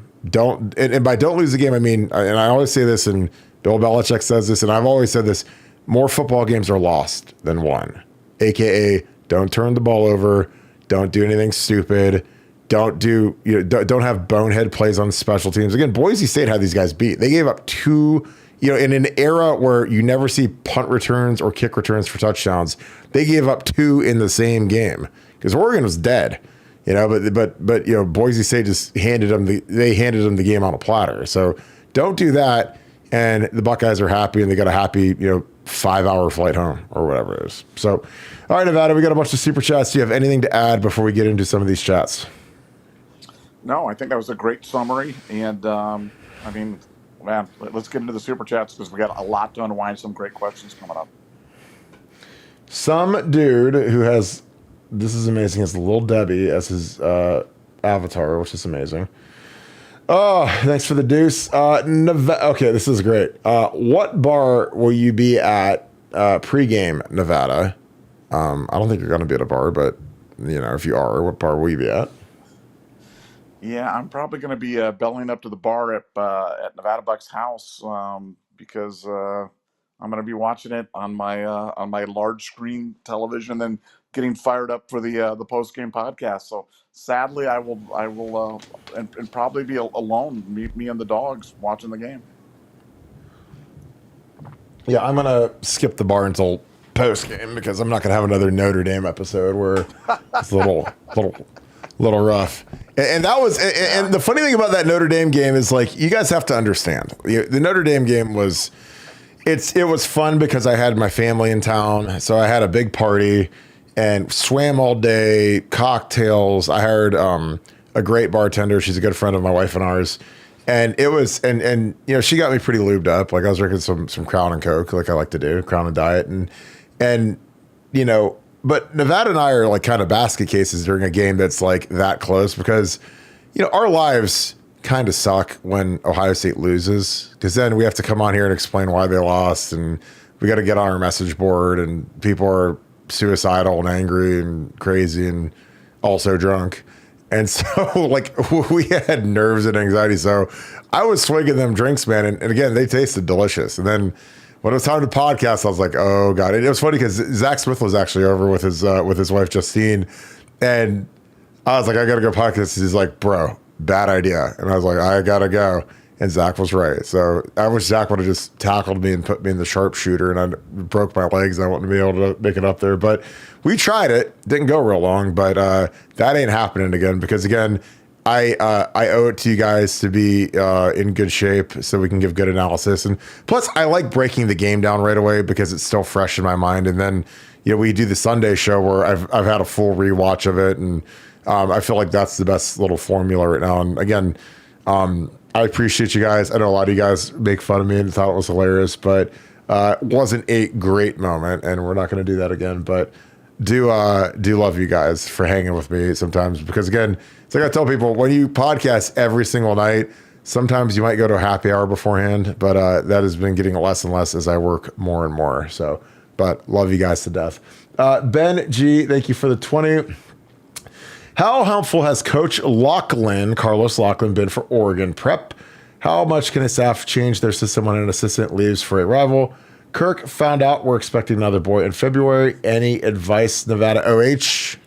And by don't lose the game, I mean, and I always say this, and Bill Belichick says this, and I've always said this, more football games are lost than won. AKA, don't turn the ball over, don't do anything stupid, don't have bonehead plays on special teams. Again, Boise State had these guys beat. They gave up two, in an era where you never see punt returns or kick returns for touchdowns, they gave up two in the same game because Oregon was dead. But Boise State just handed them the game on a platter. So don't do that. And the Buckeyes are happy, and they got a happy 5-hour flight home or whatever it is. So, all right, Nevada, we got a bunch of super chats. Do you have anything to add before we get into some of these chats? No, I think that was a great summary. And I mean, man, let's get into the super chats because we got a lot to unwind. Some great questions coming up. Some dude who has, this is amazing, has Little Debbie as his avatar, which is amazing. Oh, thanks for the deuce. Okay, this is great. What bar will you be at pregame, Nevada? I don't think you're going to be at a bar, but if you are, what bar will you be at? Yeah, I'm probably going to be bellying up to the bar at Nevadabuck's house because I'm going to be watching it on my large screen television and getting fired up for the post game podcast. So sadly, I will and probably be alone, me and the dogs watching the game. Yeah, I'm gonna skip the bar until post game because I'm not gonna have another Notre Dame episode where it's a little rough. And that was and the funny thing about that Notre Dame game is like you guys have to understand the Notre Dame game was. It was fun because I had my family in town, so I had a big party and swam all day, cocktails. I hired a great bartender. She's a good friend of my wife and ours, and it was and she got me pretty lubed up. Like I was drinking some Crown and Coke, like I like to do, Crown and Diet, and But Nevada and I are like kind of basket cases during a game that's like that close because our lives kind of suck when Ohio State loses because then we have to come on here and explain why they lost and we got to get on our message board and people are suicidal and angry and crazy and also drunk. And so like we had nerves and anxiety. So I was swinging them drinks, man. And again, they tasted delicious. And then when it was time to podcast, I was like, oh God. And it was funny because Zach Smith was actually over with his wife, Justine. And I was like, I got to go podcast. He's like, bro, bad idea. And I was like, I gotta go. And Zach was right. So I wish Zach would have just tackled me and put me in the sharpshooter and I broke my legs. I wouldn't be able to make it up there. But we tried it. Didn't go real long, but that ain't happening again because again, I owe it to you guys to be in good shape so we can give good analysis. And plus I like breaking the game down right away because it's still fresh in my mind. And then, we do the Sunday show where I've had a full rewatch of it and I feel like that's the best little formula right now. And again, I appreciate you guys. I know a lot of you guys make fun of me and thought it was hilarious, but it wasn't a great moment, and we're not going to do that again. But do love you guys for hanging with me sometimes because again, it's like I tell people when you podcast every single night, sometimes you might go to a happy hour beforehand, but that has been getting less and less as I work more and more. So, but love you guys to death. Ben G, thank you for the 20. How helpful has Coach Carlos Lachlan, been for Oregon prep? How much can a staff change their system when an assistant leaves for a rival? Kirk found out we're expecting another boy in February. Any advice, Nevada OH?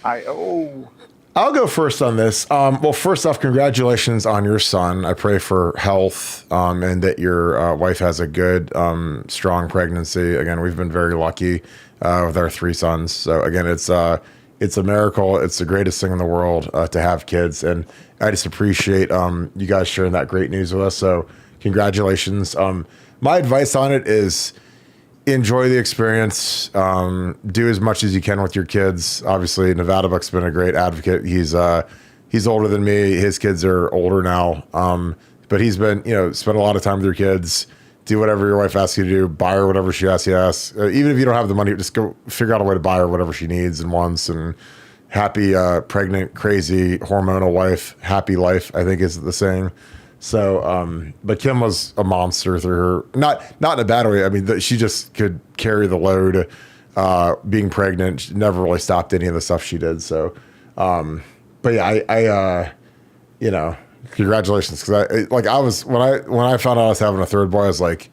Oh, I'll go first on this. Well, first off, congratulations on your son. I pray for health and that your wife has a good, strong pregnancy. Again, we've been very lucky with our 3 sons. So again, it's a miracle. It's the greatest thing in the world to have kids, and I just appreciate you guys sharing that great news with us. So congratulations. My advice on it is enjoy the experience. Do as much as you can with your kids. Obviously, Nevadabuck's been a great advocate. He's older than me. His kids are older now. But he's been, spend a lot of time with your kids. Do whatever your wife asks you to do. Buy her whatever she asks you to ask. Even if you don't have the money, just go figure out a way to buy her whatever she needs and wants. And happy, pregnant, crazy, hormonal wife, happy life, I think is the saying. So, but Kim was a monster through her, not in a bad way. I mean, she just could carry the load, being pregnant. She never really stopped any of the stuff she did. So, but yeah, congratulations. Cause I was, when I found out I was having a third boy, I was like,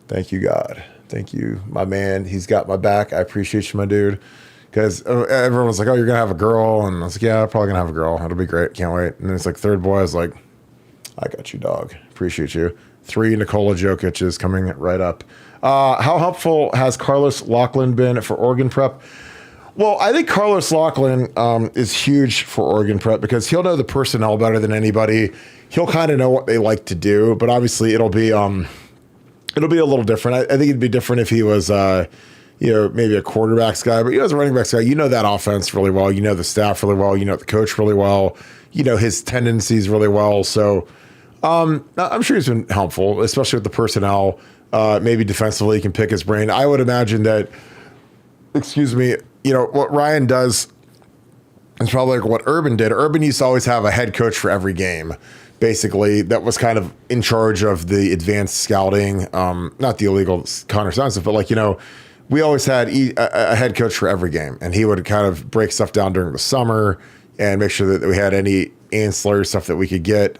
thank you, God. Thank you, my man. He's got my back. I appreciate you, my dude. Cause everyone was like, oh, you're going to have a girl. And I was like, yeah, I'm probably gonna have a girl. It'll be great. Can't wait. And then it's like third boy. I was like, I got you, dog. Appreciate you. 3 Nikola Jokic is coming right up. How helpful has Carlos Loughlin been for Oregon prep? Well, I think Carlos Loughlin is huge for Oregon prep because he'll know the personnel better than anybody. He'll kind of know what they like to do, but obviously it'll be a little different. I think it'd be different if he was maybe a quarterbacks guy, but as a running backs guy, you know that offense really well. You know the staff really well. You know the coach really well. You know his tendencies really well. So I'm sure he's been helpful, especially with the personnel. Maybe defensively, he can pick his brain. I would imagine that, what Ryan does is probably like what Urban did. Urban used to always have a head coach for every game, basically, that was kind of in charge of the advanced scouting, not the illegal counter stuff, but we always had a head coach for every game, and he would kind of break stuff down during the summer and make sure that we had any ancillary stuff that we could get.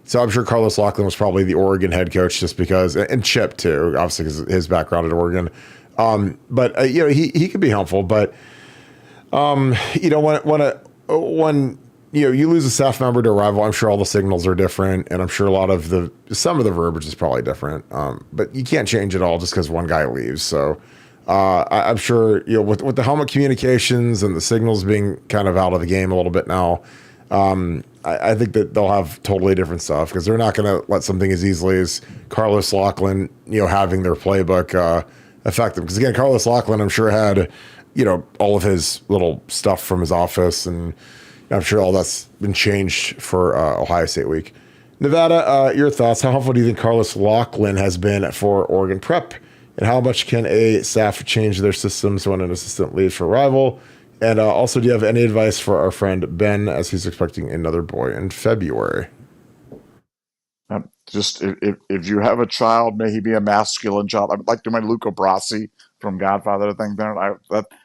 So I'm sure Carlos Loughlin was probably the Oregon head coach just because, and Chip too, obviously because his background at Oregon. But he could be helpful. But when you lose a staff member to a rival, I'm sure all the signals are different, and I'm sure some of the verbiage is probably different. But you can't change it all just because one guy leaves. So I'm sure with the helmet communications and the signals being kind of out of the game a little bit now. I think that they'll have totally different stuff because they're not going to let something as easily as Carlos Loughlin, having their playbook affect them. Because again, Carlos Loughlin, I'm sure had, all of his little stuff from his office, and I'm sure all that's been changed for Ohio State week. Nevada, your thoughts? How helpful do you think Carlos Loughlin has been for Oregon prep, and how much can a staff change their systems when an assistant leaves for a rival? And also, do you have any advice for our friend Ben as he's expecting another boy in February? Just if you have a child, may he be a masculine child. I would like to my Luca Brasi from Godfather thing there.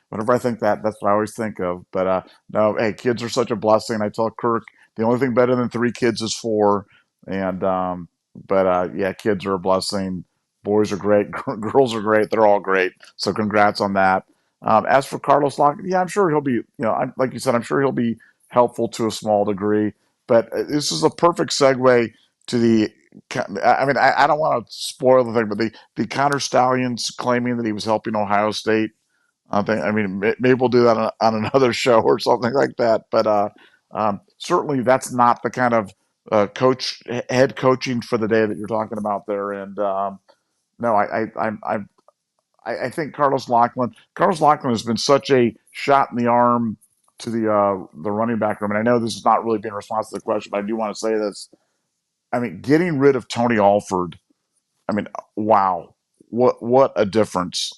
Whenever I think that, that's what I always think of. But no, hey, kids are such a blessing. I tell Kirk the only thing better than 3 kids is 4. And yeah, kids are a blessing. Boys are great. Girls are great. They're all great. So congrats on that. As for Carlos Lockett, yeah, I'm sure he'll be, like you said, I'm sure he'll be helpful to a small degree. But this is a perfect segue to I don't want to spoil the thing, but the Counter Stallions claiming that he was helping Ohio State. Maybe we'll do that on another show or something like that. But certainly that's not the kind of head coaching for the day that you're talking about there. And no, I think Carlos Loughlin has been such a shot in the arm to the running back room. And I know this is not really being responsive to the question, but I do want to say this. Getting rid of Tony Alford, wow, what a difference.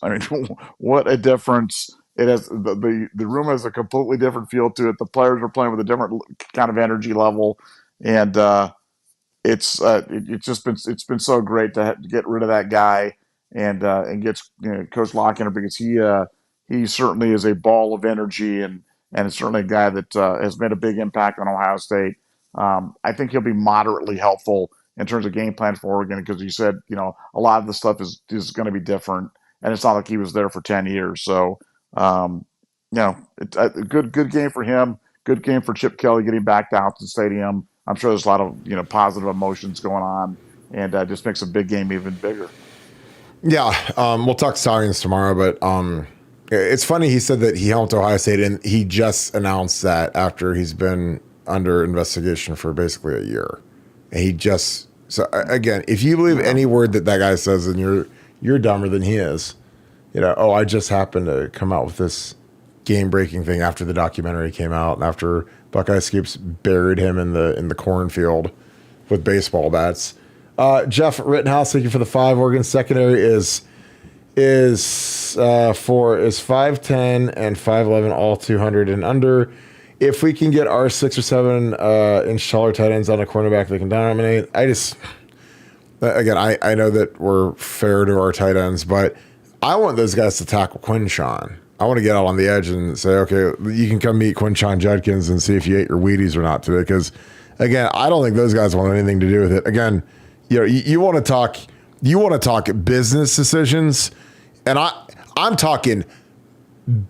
What a difference. It has the room has a completely different feel to it. The players are playing with a different kind of energy level, and it's been so great to get rid of that guy and get Coach Lockyer, because he certainly is a ball of energy, and it's certainly a guy that has made a big impact on Ohio State. I think he'll be moderately helpful in terms of game plan for Oregon, because you said, a lot of the stuff is going to be different, and it's not like he was there for 10 years. So, um, it's a good game for him. Good game for Chip Kelly getting back down to the stadium. I'm sure there's a lot of positive emotions going on, and just makes a big game even bigger. Yeah, we'll talk Stallions tomorrow, but it's funny. He said that he helped Ohio State, and he just announced that after he's been under investigation for basically a year. And he just again, if you believe any word that guy says, then you're dumber than he is. I just happened to come out with this game-breaking thing after the documentary came out, and after Buckeye Scoops buried him in the cornfield with baseball bats. Jeff Rittenhouse, thank you for the 5. Oregon secondary is 5'10" and 5'11", all 200 and under. If we can get our 6 or 7 inch taller tight ends on a cornerback that can dominate, I know that we're fair to our tight ends, but I want those guys to tackle Quinshon. I want to get out on the edge and say, okay, you can come meet Quinshon Judkins and see if you ate your Wheaties or not today. Because again, I don't think those guys want anything to do with it. Again, you want to talk business decisions, and I'm talking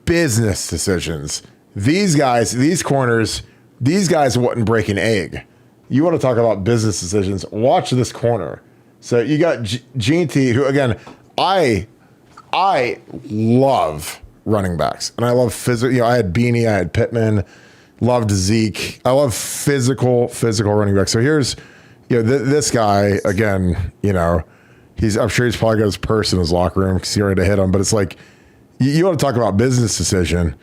business decisions. These guys, these corners, these guys wouldn't break an egg. You want to talk about business decisions? Watch this corner. So you got Gene T, who again, I love running backs, and I love physical. I had Beanie, I had Pittman, loved Zeke. I love physical running backs. So here's, this guy again. I'm sure he's probably got his purse in his locker room because he ready to hit him. But it's like, you want to talk about business decision.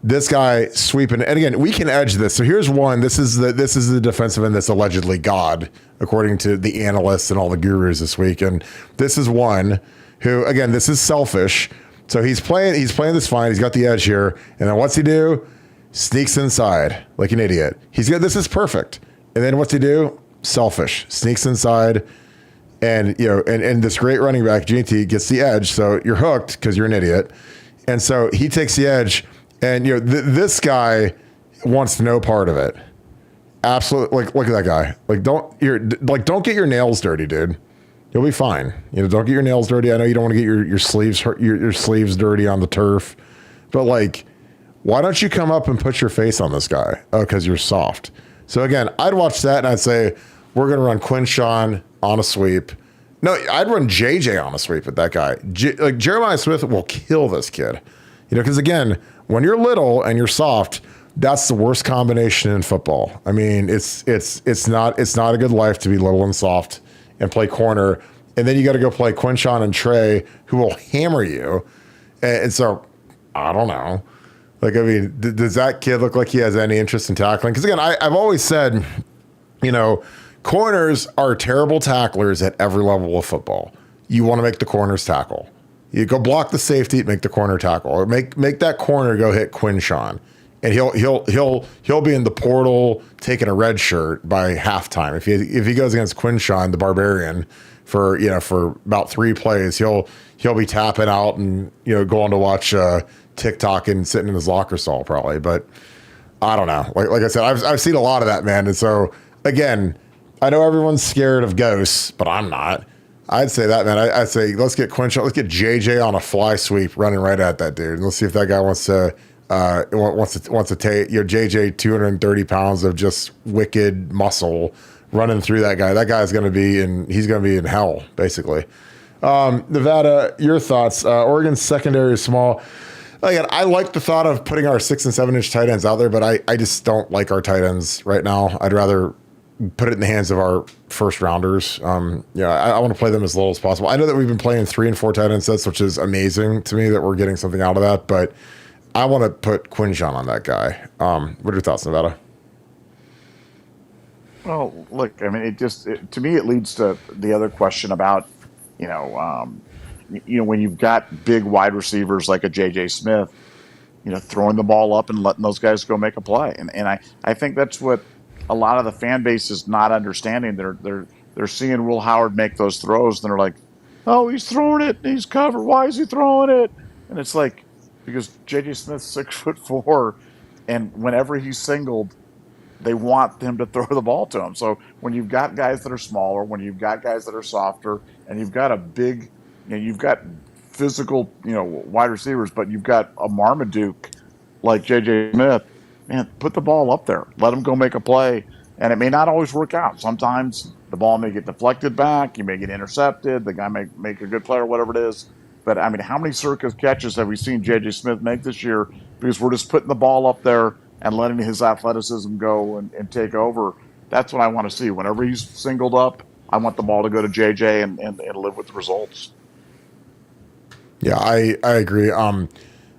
This guy sweeping, and again, we can edge this. So here's one. This is the defensive end that's allegedly God, according to the analysts and all the gurus this week. And this is one who, again, this is selfish. So he's playing this fine. He's got the edge here, and then what's he do? Sneaks inside like an idiot. This is perfect. And then what's he do? Selfish. Sneaks inside, and and this great running back GT gets the edge. So you're hooked because you're an idiot. And so he takes the edge. And this guy wants no part of it. Absolutely, look at that guy. Don't get your nails dirty, dude. You'll be fine. Don't get your nails dirty. I know you don't want to get your sleeves your sleeves dirty on the turf, but why don't you come up and put your face on this guy? Oh, because you're soft. So again, I'd watch that and I'd say we're gonna run Quinshon on a sweep. No, I'd run JJ on a sweep at that guy. Jeremiah Smith will kill this kid. Because again, when you're little and you're soft, that's the worst combination in football. I mean, it's not a good life to be little and soft and play corner, and then you got to go play Quinshon and Trey, who will hammer you. And so, I don't know. Does that kid look like he has any interest in tackling? Because again, I've always said, corners are terrible tacklers at every level of football. You want to make the corners tackle. You go block the safety, make the corner tackle, or make that corner go hit Quinshon, and he'll be in the portal taking a red shirt by halftime. If he goes against Quinshon, the Barbarian, for about 3 plays, he'll be tapping out and going to watch TikTok and sitting in his locker stall probably. But I don't know. Like I said, I've seen a lot of that, man. And so again, I know everyone's scared of ghosts, but I'm not. I'd say that, man. I'd say let's get Quinshon, let's get JJ on a fly sweep running right at that dude. And let's see if that guy wants to take JJ 230 pounds of just wicked muscle running through that guy. That guy's he's gonna be in hell, basically. Nevada, your thoughts. Oregon's secondary is small. Again, I like the thought of putting our 6 and 7 inch tight ends out there, but I just don't like our tight ends right now. I'd rather put it in the hands of our first rounders. I want to play them as little as possible. I know that we've been playing 3 and 4 tight end sets, which is amazing to me that we're getting something out of that, but I want to put Quinshon on that guy. What are your thoughts, Nevada? Well, look, I mean, to me, it leads to the other question about, when you've got big wide receivers like a JJ Smith, throwing the ball up and letting those guys go make a play. And I think that's what a lot of the fan base is not understanding. They're seeing Will Howard make those throws, and they're like, "Oh, he's throwing it. He's covered. Why is he throwing it?" And it's because JJ Smith's 6'4", and whenever he's singled, they want him to throw the ball to them. So when you've got guys that are smaller, when you've got guys that are softer, and you've got a big, you've got physical, wide receivers, but you've got a Marmaduke like J.J. Smith, man, put the ball up there. Let him go make a play. And it may not always work out. Sometimes the ball may get deflected back. You may get intercepted. The guy may make a good play or whatever it is. But, I mean, how many circus catches have we seen J.J. Smith make this year? Because we're just putting the ball up there and letting his athleticism go and take over. That's what I want to see. Whenever he's singled up, I want the ball to go to J.J. and live with the results. Yeah, I agree. I'm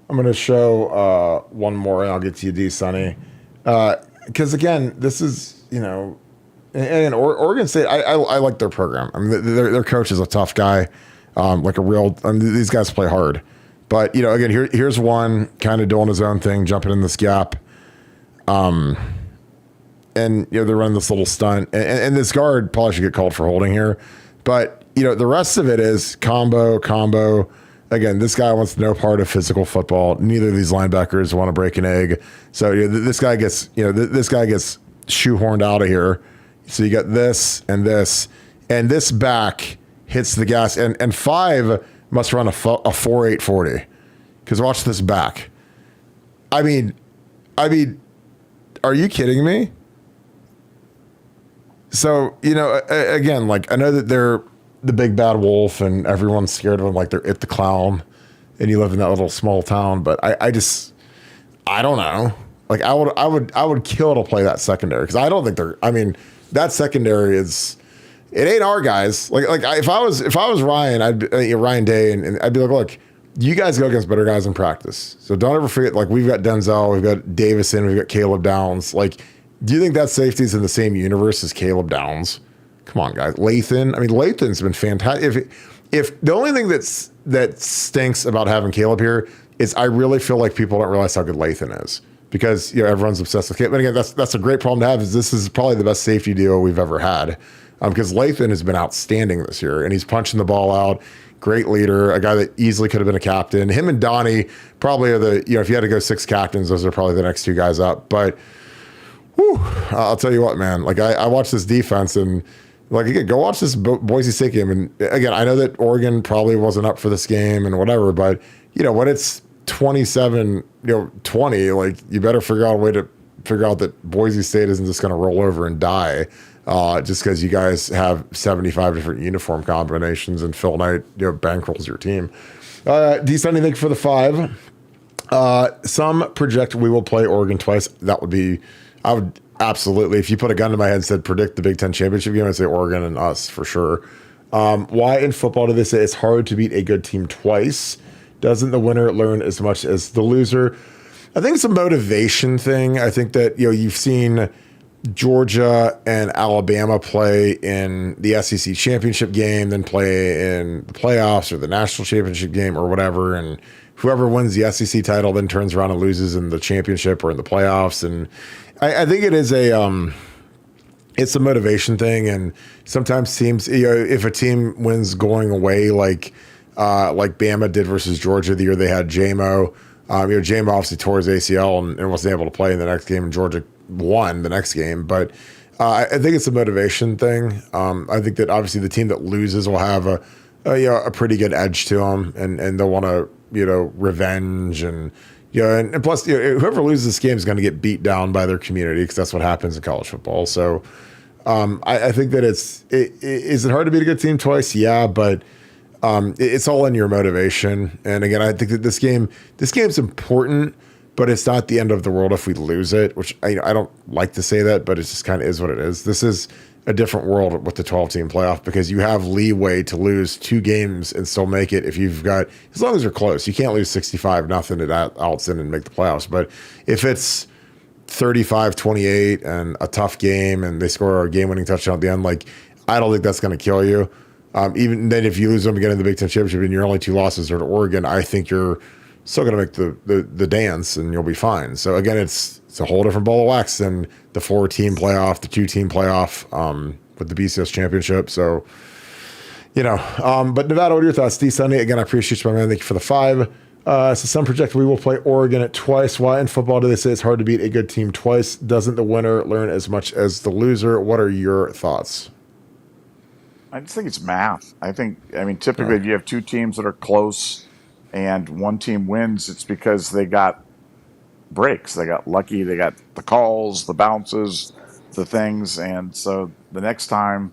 going to show one more, and I'll get to you, D. Sonny. Because, again, this is, and Oregon State, I like their program. I mean, their coach is a tough guy, these guys play hard. But, again, here's one kind of doing his own thing, jumping in this gap. And, they're running this little stunt. And this guard probably should get called for holding here. But, the rest of it is combo. Again, this guy wants no part of physical football. Neither of these linebackers want to break an egg. So this guy gets shoehorned out of here. So you got this, and this back hits the gas, and 5 must run a 4.8 40. Because watch this back. I mean, are you kidding me? So again, like I know that they're the big bad wolf and everyone's scared of him like they're It the Clown and you live in that little small town, but I don't know. Like I would kill to play that secondary because I don't think that secondary it ain't our guys. If I was Ryan, Ryan Day and I'd be like, look, you guys go against better guys in practice. So don't ever forget, like we've got Denzel, we've got Davison, we've got Caleb Downs. Like, do you think that safety's in the same universe as Caleb Downs? Come on, guys. Lathan's been fantastic. If the only thing that stinks about having Caleb here is I really feel like people don't realize how good Lathan is because everyone's obsessed with Caleb. But again, that's a great problem to have. Is this is probably the best safety duo we've ever had because Lathan has been outstanding this year and he's punching the ball out. Great leader, a guy that easily could have been a captain. Him and Donnie probably are if you had to go 6 captains, those are probably the next 2 guys up. But I'll tell you what, man. Like I watched this defense and. Like, again, go watch this Boise State game. And, again, I know that Oregon probably wasn't up for this game and whatever, but, when it's 27, 20, like, you better figure out a way to figure out that Boise State isn't just going to roll over and die just because you guys have 75 different uniform combinations and Phil Knight, bankrolls your team. D. Sunday, thank you for the 5. Some project we will play Oregon twice. I would absolutely. If you put a gun to my head and said predict the Big Ten championship game, I'd say Oregon and us for sure. Why in football do they say it's hard to beat a good team twice? Doesn't the winner learn as much as the loser? I think it's a motivation thing. I think that you've seen Georgia and Alabama play in the SEC championship game, then play in the playoffs or the national championship game or whatever, and whoever wins the SEC title then turns around and loses in the championship or in the playoffs. And I think it is it's a motivation thing. And sometimes teams, if a team wins going away, like Bama did versus Georgia the year they had JMO, JMO obviously tore his ACL and wasn't able to play in the next game, and Georgia won the next game. But I think it's a motivation thing. I think that obviously the team that loses will have a pretty good edge to them, and they'll want to revenge and plus whoever loses this game is going to get beat down by their community because that's what happens in college football. So I think that is it hard to beat a good team twice? Yeah, but it's all in your motivation. And again, I think that this game's important, but it's not the end of the world if we lose it. Which I don't like to say that, but it just kind of is what it is. This is a different world with the 12-team playoff because you have leeway to lose 2 games and still make it if you've got, as long as you're close. You can't lose 65-0 at Alton and make the playoffs. But if it's 35-28 and a tough game and they score a game-winning touchdown at the end, like I don't think that's going to kill you. Even then, if you lose them again in the Big Ten championship and your only 2 losses are to Oregon, I think you're still going to make the dance and you'll be fine. So again, it's a whole different ball of wax than the 4-team playoff, the 2-team playoff with the BCS championship. So, but Nevada, what are your thoughts? D. Sunday, again, I appreciate you, my man. Thank you for the 5. So some project we will play Oregon at twice. Why in football do they say it's hard to beat a good team twice? Doesn't the winner learn as much as the loser? What are your thoughts? I just think it's math. I mean, typically, if you have two teams that are close and one team wins, it's because they got breaks. They got lucky. They got the calls, the bounces, the things. And so the next time,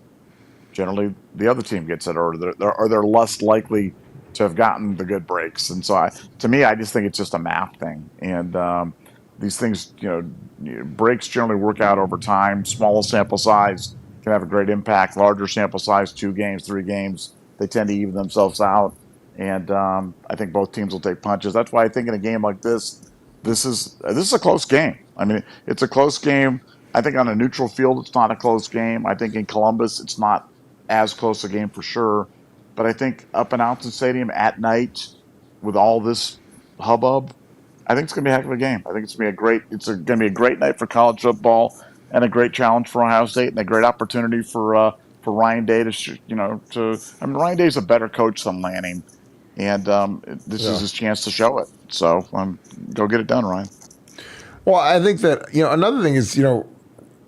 generally, the other team gets it, or they're less likely to have gotten the good breaks. And so, to me, I just think it's just a math thing. And these things, breaks generally work out over time. Small sample size can have a great impact. Larger sample size, 2 games, 3 games, they tend to even themselves out. And I think both teams will take punches. That's why I think in a game like this is a close game. I mean, it's a close game. I think on a neutral field, it's not a close game. I think in Columbus, it's not as close a game for sure. But I think up in Alton Stadium at night with all this hubbub, I think it's going to be a heck of a game. I think it's going to be a great night for college football and a great challenge for Ohio State and a great opportunity for Ryan Day Ryan Day's a better coach than Lanning, and this is his chance to show it. So go get it done, Ryan. Well, I think that another thing is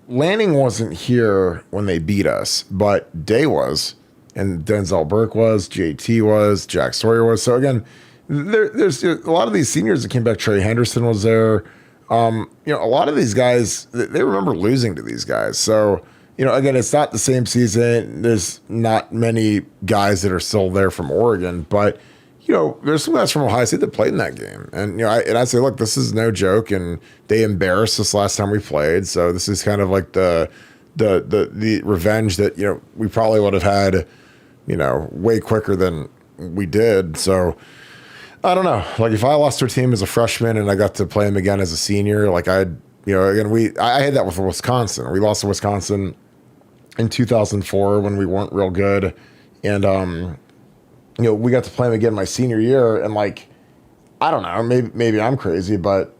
Lanning wasn't here when they beat us, but Day was, and Denzel Burke was, JT was, Jack Sawyer was. So again, there's a lot of these seniors that came back. Trey Henderson was there. A lot of these guys, they remember losing to these guys. So, again, it's not the same season. There's not many guys that are still there from Oregon, but, there's some guys from Ohio State that played in that game. And, I say, look, this is no joke. And they embarrassed us last time we played. So this is kind of like the revenge that, we probably would have had, way quicker than we did. So, I don't know. Like if I lost to a team as a freshman and I got to play them again as a senior, like I had that with Wisconsin. We lost to Wisconsin in 2004 when we weren't real good, and we got to play them again my senior year. And like, I don't know, maybe I'm crazy, but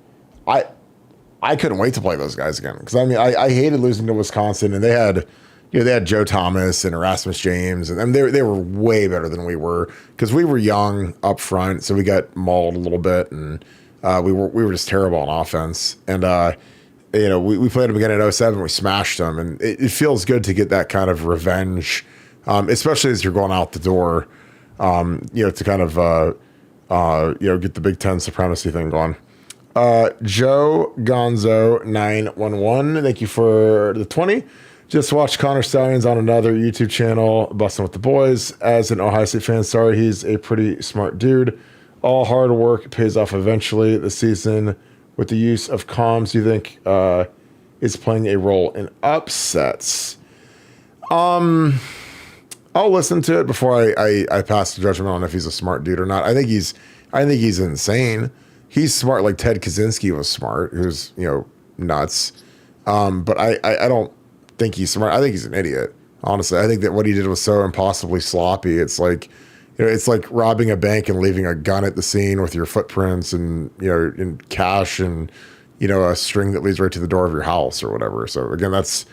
I couldn't wait to play those guys again because I hated losing to Wisconsin, and they had Joe Thomas and Erasmus James, and they were way better than we were because we were young up front, so we got mauled a little bit, and we were just terrible on offense. And we played them again in 07, we smashed them, and it feels good to get that kind of revenge, especially as you're going out the door, to kind of get the Big Ten supremacy thing going. Joe Gonzo 911, thank you for the 20. Just watched Connor Stallions on another YouTube channel, Busting with the Boys. As an Ohio State fan, sorry, he's a pretty smart dude. All hard work pays off eventually this season. With the use of comms, do you think is playing a role in upsets? I'll listen to it before I pass the judgment on if he's a smart dude or not. I think he's insane. He's smart, like Ted Kaczynski was smart, who's nuts. But I don't think he's smart. I think he's an idiot. Honestly, I think that what he did was so impossibly sloppy. It's like, it's like robbing a bank and leaving a gun at the scene with your footprints and in cash and a string that leads right to the door of your house or whatever. So again, that's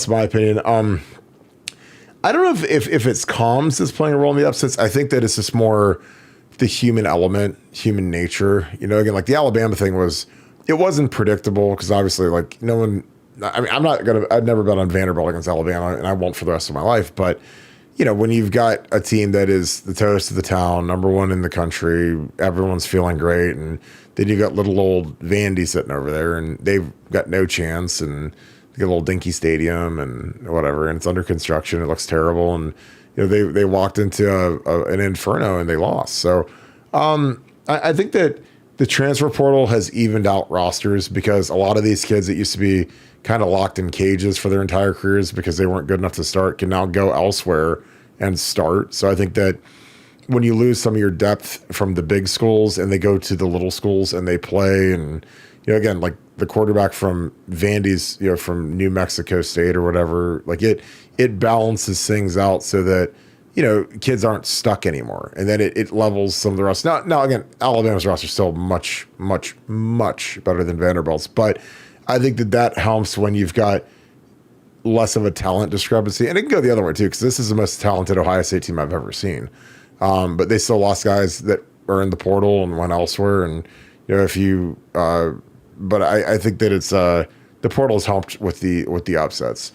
my opinion. I don't know if it's comms that's playing a role in the upsets. I think that it's just more the human element, human nature. Again, like the Alabama thing it wasn't predictable because obviously like no one. I mean, I'd never bet on Vanderbilt against Alabama, and I won't for the rest of my life. But, when you've got a team that is the toast of the town, number one in the country, everyone's feeling great. And then you've got little old Vandy sitting over there, and they've got no chance. And they got a little dinky stadium and whatever, and it's under construction. It looks terrible. And, they walked into an inferno and they lost. So I think that the transfer portal has evened out rosters because a lot of these kids that used to be kind of locked in cages for their entire careers because they weren't good enough to start can now go elsewhere and start. So I think that when you lose some of your depth from the big schools and they go to the little schools and they play, and again, like the quarterback from Vandy's, from New Mexico State or whatever, like it balances things out so that kids aren't stuck anymore, and then it levels some of the rest. Now again, Alabama's roster is still much, much, much better than Vanderbilt's, but I think that helps when you've got less of a talent discrepancy. And it can go the other way too, because this is the most talented Ohio State team I've ever seen. But they still lost guys that are in the portal and went elsewhere. And if you, but I think that it's the portal's helped with the upsets.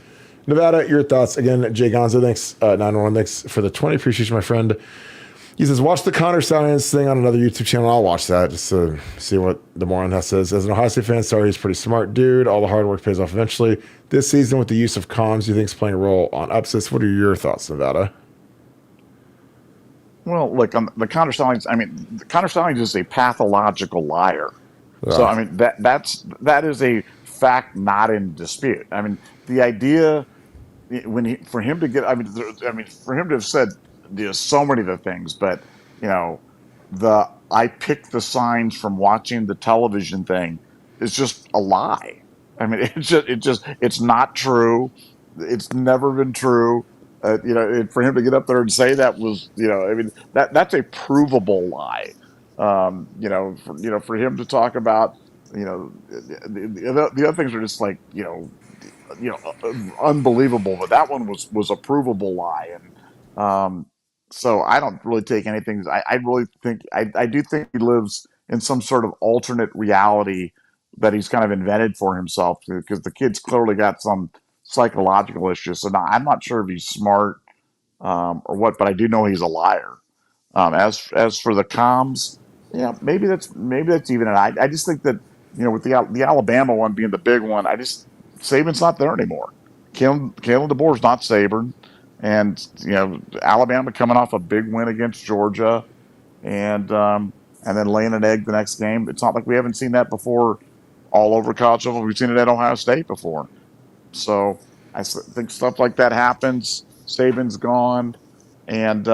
Nevada, your thoughts again? Jay Gonzo, thanks. 911, thanks for the 20. Appreciate you, my friend. He says, watch the Connor Science thing on another YouTube channel. I'll watch that just to see what the moron has says. As an Ohio State fan, sorry, he's a pretty smart dude. All the hard work pays off eventually. This season, with the use of comms, do you think is playing a role on upsets? What are your thoughts, Nevada? Well, look, on the Connor Stallings, the Connor Stallings is a pathological liar. So, that is a fact not in dispute. The idea for him to get, for him to have said so many of the things, but I picked the signs from watching the television thing is just a lie. It's not true. It's never been true. For him to get up there and say that was, that's a provable lie. For him to talk about, the other things are just like, unbelievable, but that one was a provable lie. And so I don't really take anything. I really think I do think he lives in some sort of alternate reality that he's kind of invented for himself, because the kid's clearly got some psychological issues. So now I'm not sure if he's smart or what, but I do know he's a liar. As for the comms, maybe that's even it. I just think that with the Alabama one being the big one, Saban's not there anymore. Kalen DeBoer's not Saban, and Alabama coming off a big win against Georgia, and then laying an egg the next game. It's not like we haven't seen that before all over college football. We've seen it at Ohio State before. So I think stuff like that happens. Saban's gone. And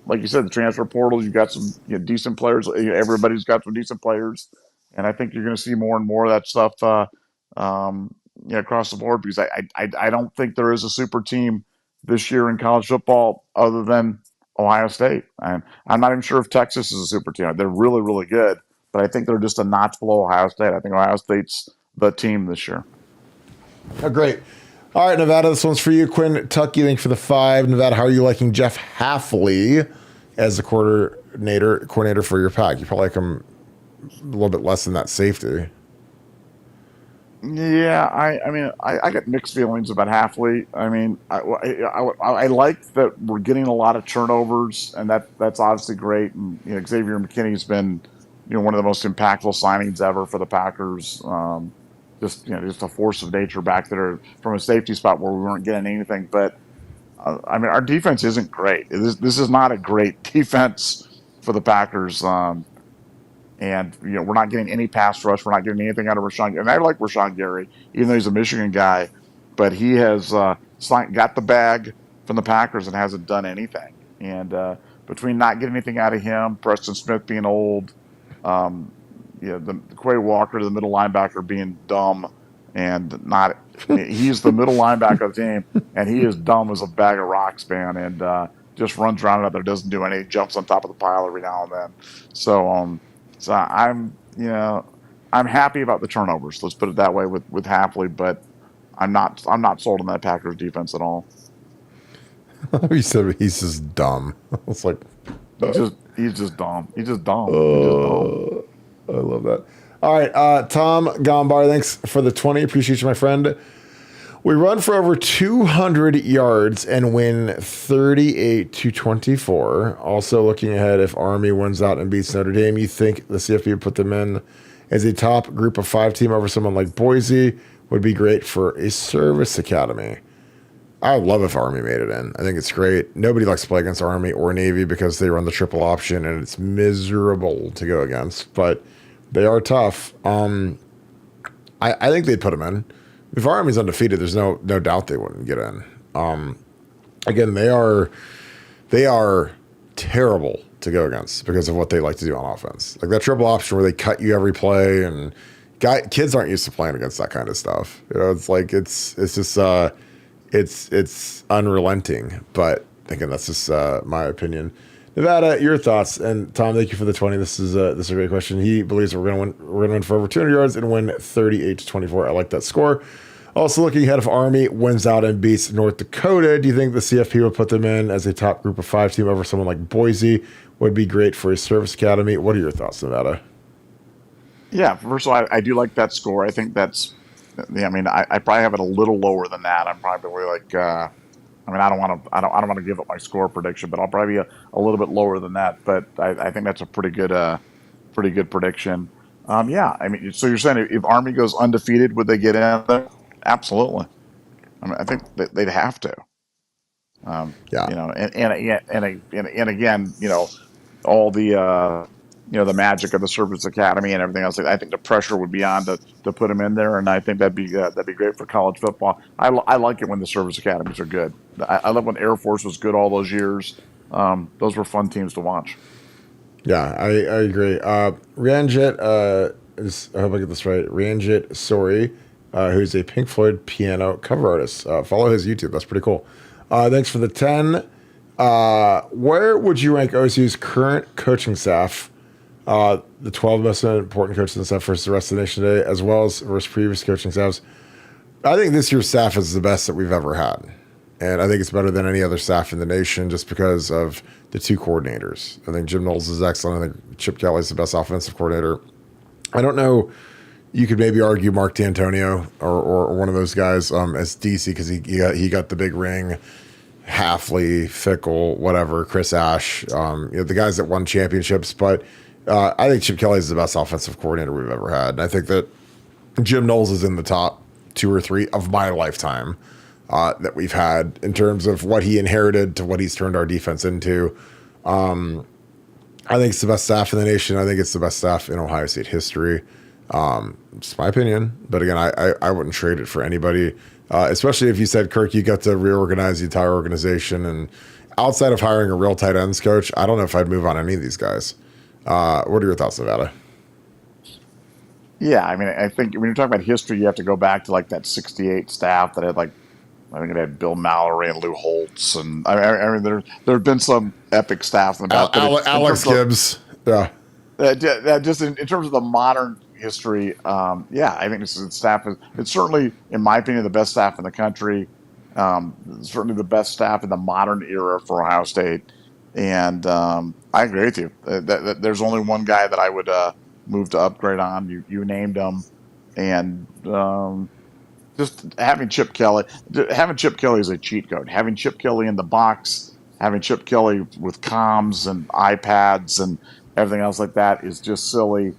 like you said, the transfer portal, you've got some decent players. Everybody's got some decent players. And I think you're going to see more and more of that stuff across the board, because I don't think there is a super team this year in college football other than Ohio State. And I'm not even sure if Texas is a super team. They're really, really good, but I think they're just a notch below Ohio State. I think Ohio State's the team this year. Oh, great. All right, Nevada, this one's for you. Quinn Tucky, thank you for the 5. Nevada, how are you liking Jeff Hafley as the coordinator for your pack? You probably like him a little bit less than that safety. Yeah, I got mixed feelings about Hafley. I like that we're getting a lot of turnovers, and that's obviously great. And Xavier McKinney's been one of the most impactful signings ever for the Packers. Just a force of nature back there from a safety spot where we weren't getting anything. But our defense isn't great. This is not a great defense for the Packers. And we're not getting any pass rush. We're not getting anything out of Rashawn. And I like Rashawn Gary, even though he's a Michigan guy, but he has got the bag from the Packers and hasn't done anything. And between not getting anything out of him, Preston Smith being old, the Quay Walker, the middle linebacker, being dumb and not. He's the middle linebacker of the team, and he is dumb as a bag of rocks, man, and just runs around out there, doesn't do anything, jumps on top of the pile every now and then. So I'm happy about the turnovers. Let's put it that way with Hafley, but I'm not sold on that Packers defense at all. You said he's just dumb. It's like he's just dumb. He's just dumb. I love that. All right, Tom Gombar, thanks for the 20. Appreciate you, my friend. We run for over 200 yards and win 38-24. Also looking ahead, if Army wins out and beats Notre Dame, you think the CFP would put them in as a top group of 5 team over someone like Boise? Would be great for a service academy. I would love if Army made it in. I think it's great. Nobody likes to play against Army or Navy because they run the triple option and it's miserable to go against, but they are tough. I think they'd put them in. If Army's undefeated, there's no doubt they wouldn't get in. Again, they are terrible to go against because of what they like to do on offense. Like that triple option where they cut you every play, and kids aren't used to playing against that kind of stuff. It's like it's just it's unrelenting. But again, that's just my opinion. Nevada, your thoughts, and Tom, thank you for the 20. This is a great question. He believes we're gonna win for over 200 yards and win 38-24. I like that score. Also, looking ahead, if Army wins out and beats North Dakota, do you think the CFP would put them in as a top group of 5 team over someone like Boise? Would be great for a service academy. What are your thoughts, Nevada? Yeah, first of all, I do like that score. I think that's. Yeah, I mean, I probably have it a little lower than that. I'm probably like. I mean, I don't want to give up my score prediction, but I'll probably be a little bit lower than that. But I think that's a pretty good prediction. Yeah, I mean, so you're saying if Army goes undefeated, would they get in there? Absolutely. I mean, I think that they'd have to. Yeah. And again, all the the magic of the Service Academy and everything else. I think the pressure would be on to put them in there, and I think that'd be great for college football. I like it when the Service Academies are good. I love when Air Force was good all those years. Those were fun teams to watch. Yeah, I agree. Ranjit I hope I get this right. Ranjit Sori, who's a Pink Floyd piano cover artist. Follow his YouTube. That's pretty cool. Thanks for the 10. Where would you rank OSU's current coaching staff? The 12 most important coaches and staff versus the rest of the nation today, as well as versus previous coaching staffs. I think this year's staff is the best that we've ever had. And I think it's better than any other staff in the nation just because of the 2 coordinators. I think Jim Knowles is excellent. I think Chip Kelly's the best offensive coordinator. I don't know. You could maybe argue Mark D'Antonio or one of those guys as DC because he got the big ring. Halfley, Fickle, whatever, Chris Ash, the guys that won championships. But I think Chip Kelly is the best offensive coordinator we've ever had. And I think that Jim Knowles is in the top 2 or 3 of my lifetime that we've had in terms of what he inherited to what he's turned our defense into. I think it's the best staff in the nation. I think it's the best staff in Ohio State history. It's my opinion. But again, I wouldn't trade it for anybody, especially if you said, Kirk, you got to reorganize the entire organization. And outside of hiring a real tight ends coach, I don't know if I'd move on any of these guys. What are your thoughts, Nevada? Yeah, I mean, I think when you're talking about history, you have to go back to like that '68 staff that had I think it had Bill Mallory and Lou Holtz, and I mean there have been some epic staff in the past. Alex Gibbs, yeah. Just in terms of the modern history, yeah, I think this staff it's certainly, in my opinion, the best staff in the country. Certainly the best staff in the modern era for Ohio State, and I agree with you. There's only one guy that I would move to upgrade on. You named him, and just having Chip Kelly is a cheat code. Having Chip Kelly in the box, having Chip Kelly with comms and iPads and everything else like that is just silly.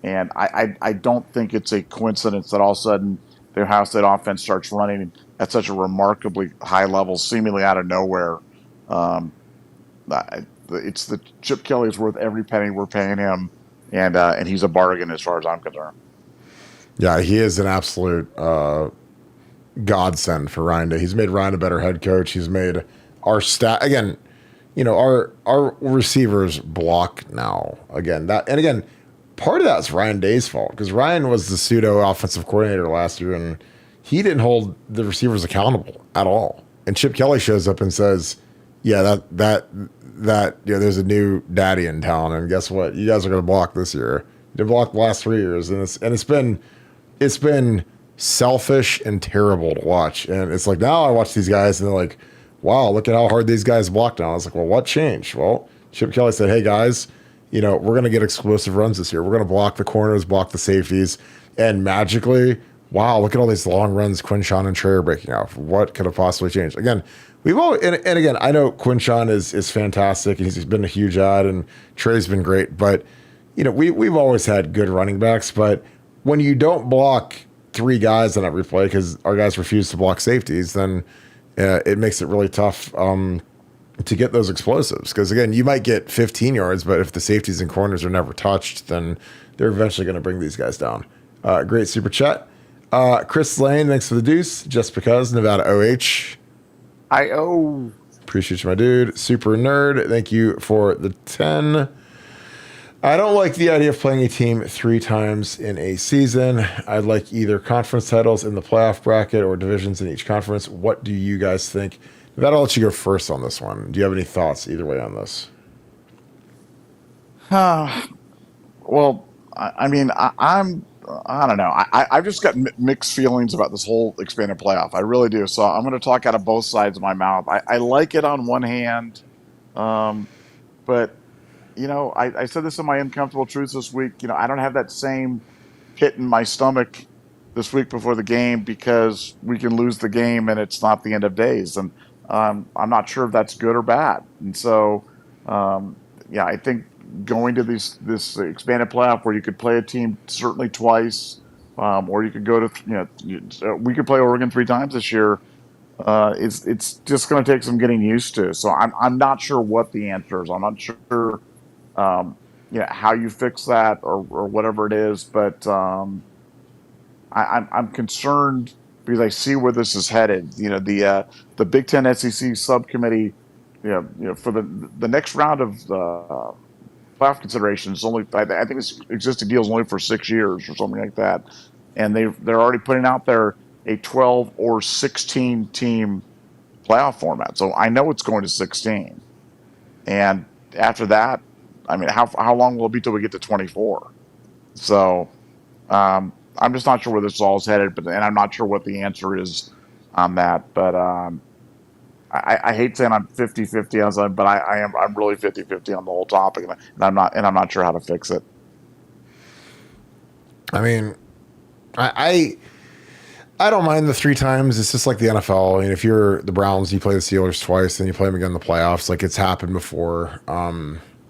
And I don't think it's a coincidence that all of a sudden the Ohio State offense starts running at such a remarkably high level, seemingly out of nowhere. It's the Chip Kelly is worth every penny we're paying him, and he's a bargain as far as I'm concerned. Yeah, he is an absolute godsend for Ryan Day. He's made Ryan a better head coach. He's made our staff again. Our receivers block now again. Part of that's Ryan Day's fault because Ryan was the pseudo offensive coordinator last year, and he didn't hold the receivers accountable at all. And Chip Kelly shows up and says, "Yeah, that there's a new daddy in town, and guess what? You guys are going to block this year. You blocked the last 3 years, and it's been selfish and terrible to watch. And it's like now I watch these guys, and they're like, wow, look at how hard these guys block now. I was like, well, what changed? Well, Chip Kelly said, hey guys, we're going to get explosive runs this year. We're going to block the corners, block the safeties, and magically, wow, look at all these long runs Quinshawn and Trey are breaking out. What could have possibly changed? Again, we've always, and again, I know Quinshawn is fantastic, and he's been a huge add, and Trey's been great, but we've always had good running backs, but when you don't block 3 guys on every play because our guys refuse to block safeties, then it makes it really tough to get those explosives. Because again, you might get 15 yards, but if the safeties and corners are never touched, then they're eventually going to bring these guys down. Great super chat. Chris Lane, thanks for the deuce. Just because, Nevada OH. Appreciate you, my dude. Super nerd, thank you for the 10. I don't like the idea of playing a team 3 times in a season. I'd like either conference titles in the playoff bracket or divisions in each conference. What do you guys think? Nevada, I'll let you go first on this one. Do you have any thoughts either way on this? Well, I mean, I'm I don't know. I've just got mixed feelings about this whole expanded playoff. I really do. So I'm going to talk out of both sides of my mouth. I like it on one hand, um, but I said this in my uncomfortable truths this week. I don't have that same pit in my stomach this week before the game because we can lose the game and it's not the end of days. And I'm not sure if that's good or bad. And so, um, yeah, I think going to this expanded playoff where you could play a team certainly twice, or you could go to we could play Oregon 3 times this year. It's just going to take some getting used to. So I'm not sure what the answer is. I'm not sure how you fix that or whatever it is. But I'm concerned because I see where this is headed. The Big Ten SEC subcommittee, for the next round of playoff considerations, only I think this existing deal is only for 6 years or something like that, and they're already putting out there a 12 or 16 team playoff format. So I know it's going to 16, and after that, I mean, how long will it be till we get to 24? So I'm just not sure where this all is headed, and I'm not sure what the answer is on that. But I hate saying I'm 50-50 on something, but I'm really 50-50 on the whole topic, and I'm not sure how to fix it. I mean, I don't mind the 3 times. It's just like the NFL. I mean, if you're the Browns, you play the Steelers twice, then you play them again in the playoffs. Like, it's happened before.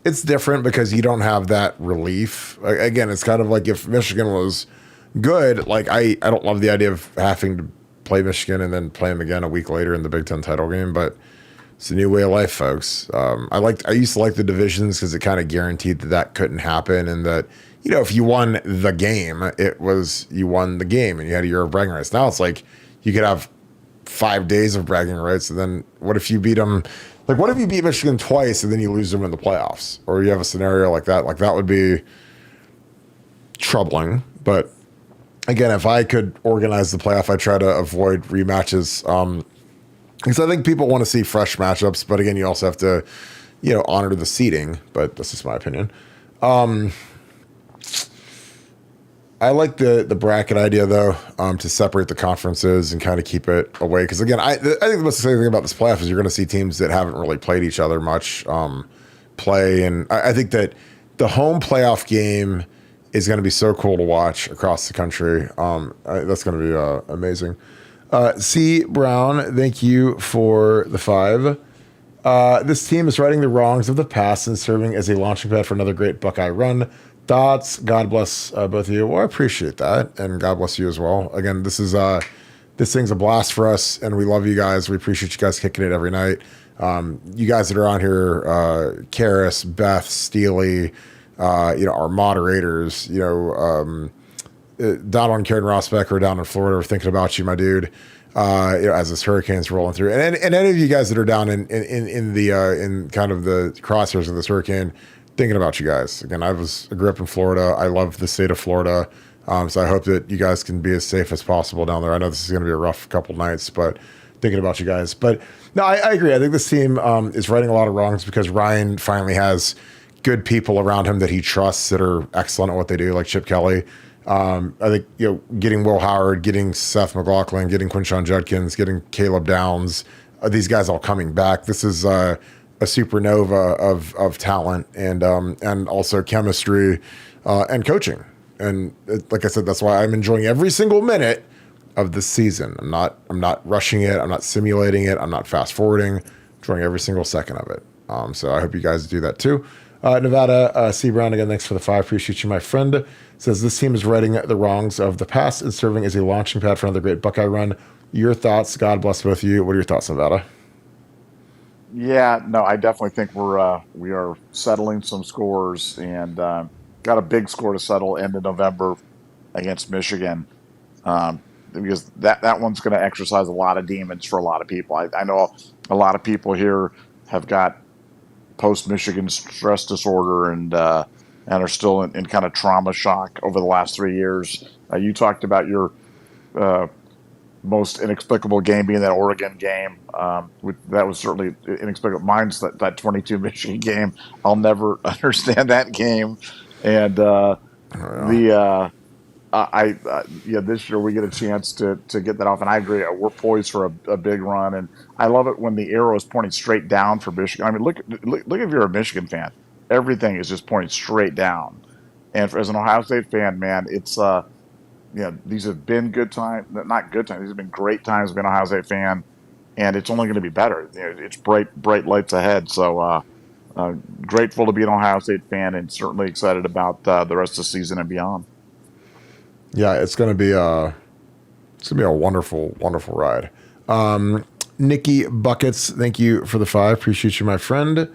It's different because you don't have that relief. Again, it's kind of like if Michigan was good. Like, I don't love the idea of having to play Michigan and then play them again a week later in the Big Ten title game, but it's a new way of life, folks. I used to like the divisions because it kind of guaranteed that couldn't happen, and that if you won the game, it was you won the game and you had a year of bragging rights. Now it's like you could have 5 days of bragging rights, and then what if you beat them? Like, what if you beat Michigan twice and then you lose them in the playoffs, or you have a scenario like that? Like, that would be troubling. But again, if I could organize the playoff, I try to avoid rematches. Because I think people want to see fresh matchups, but again, you also have to, honor the seeding. But that's just my opinion. I like the bracket idea though, to separate the conferences and kind of keep it away. Because again, I think the most exciting thing about this playoff is you're going to see teams that haven't really played each other much play, and I think that the home playoff game is going to be so cool to watch across the country. That's going to be amazing. C. Brown, thank you for the 5. This team is righting the wrongs of the past and serving as a launching pad for another great Buckeye run. Thoughts? God bless both of you. Well, I appreciate that, and God bless you as well. Again, this thing's a blast for us, and we love you guys. We appreciate you guys kicking it every night. You guys that are on here, Karis, Beth, Steely, our moderators, Donald and Karen Rossbecker down in Florida are thinking about you, my dude. As this hurricane's rolling through, and any of you guys that are down in kind of the crosshairs of this hurricane, thinking about you guys. Again, I grew up in Florida. I love the state of Florida, so I hope that you guys can be as safe as possible down there. I know this is going to be a rough couple nights, but thinking about you guys. But no, I agree. I think this team is righting a lot of wrongs because Ryan finally has good people around him that he trusts that are excellent at what they do, like Chip Kelly. I think getting Will Howard, getting Seth McLaughlin, getting Quinshon Judkins, getting Caleb Downs, these guys all coming back. This is a supernova of talent and also chemistry and coaching. And like I said, that's why I'm enjoying every single minute of this season. I'm not rushing it. I'm not simulating it. I'm not fast forwarding. Enjoying every single second of it. So I hope you guys do that too. Nevada, C. Brown, again, thanks for the 5. Appreciate you, my friend. Says this team is righting the wrongs of the past and serving as a launching pad for another great Buckeye run. Your thoughts? God bless both of you. What are your thoughts, Nevada? Yeah, no, I definitely think we are settling some scores and got a big score to settle end of November against Michigan, because that one's going to exercise a lot of demons for a lot of people. I know a lot of people here have got post-Michigan stress disorder and are still in kind of trauma shock over the last 3 years. You talked about your most inexplicable game being that Oregon game. That was certainly inexplicable. Mine's that 22 Michigan game. I'll never understand that game. And Yeah, this year we get a chance to get that off, and I agree. We're poised for a big run, and I love it when the arrow is pointing straight down for Michigan. I mean, look if you're a Michigan fan, everything is just pointing straight down. And as an Ohio State fan, man, it's these have been good times, not good times. These have been great times being an Ohio State fan, and it's only going to be better. It's bright lights ahead. So grateful to be an Ohio State fan, and certainly excited about the rest of the season and beyond. Yeah, it's gonna be a wonderful, wonderful ride. Nikki Buckets, thank you for the 5. Appreciate you, my friend.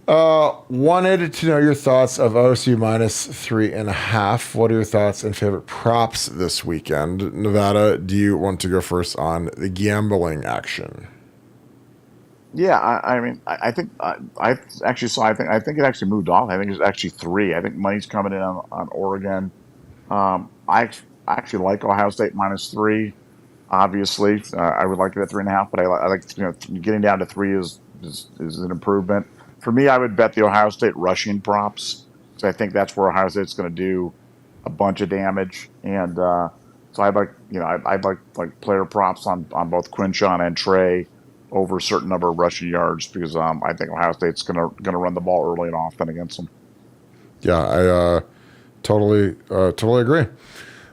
Wanted to know your thoughts of OSU minus 3.5. What are your thoughts and favorite props this weekend? Nevada, do you want to go first on the gambling action? Yeah, I mean, I think I actually saw. I think it actually moved off. I think it's actually 3. I think money's coming in on Oregon. I actually like Ohio State minus 3. Obviously, I would like it at 3.5, but I like getting down to 3 is an improvement for me. I would bet the Ohio State rushing props, so I think that's where Ohio State's going to do a bunch of damage, and so I'd like I'd like player props on both Quinshawn and Trey over a certain number of rushing yards because I think Ohio State's gonna run the ball early and often against them. Yeah, I totally agree.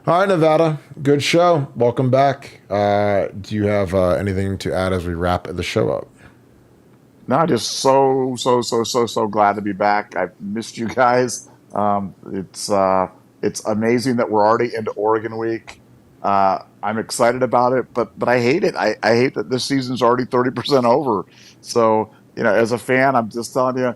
All right, Nevada, good show. Welcome back. Do you have anything to add as we wrap the show up? No, just so glad to be back. I've missed you guys. It's amazing that we're already into Oregon week. I'm excited about it, but I hate it. I hate that this season's already 30% over. So, as a fan, I'm just telling you,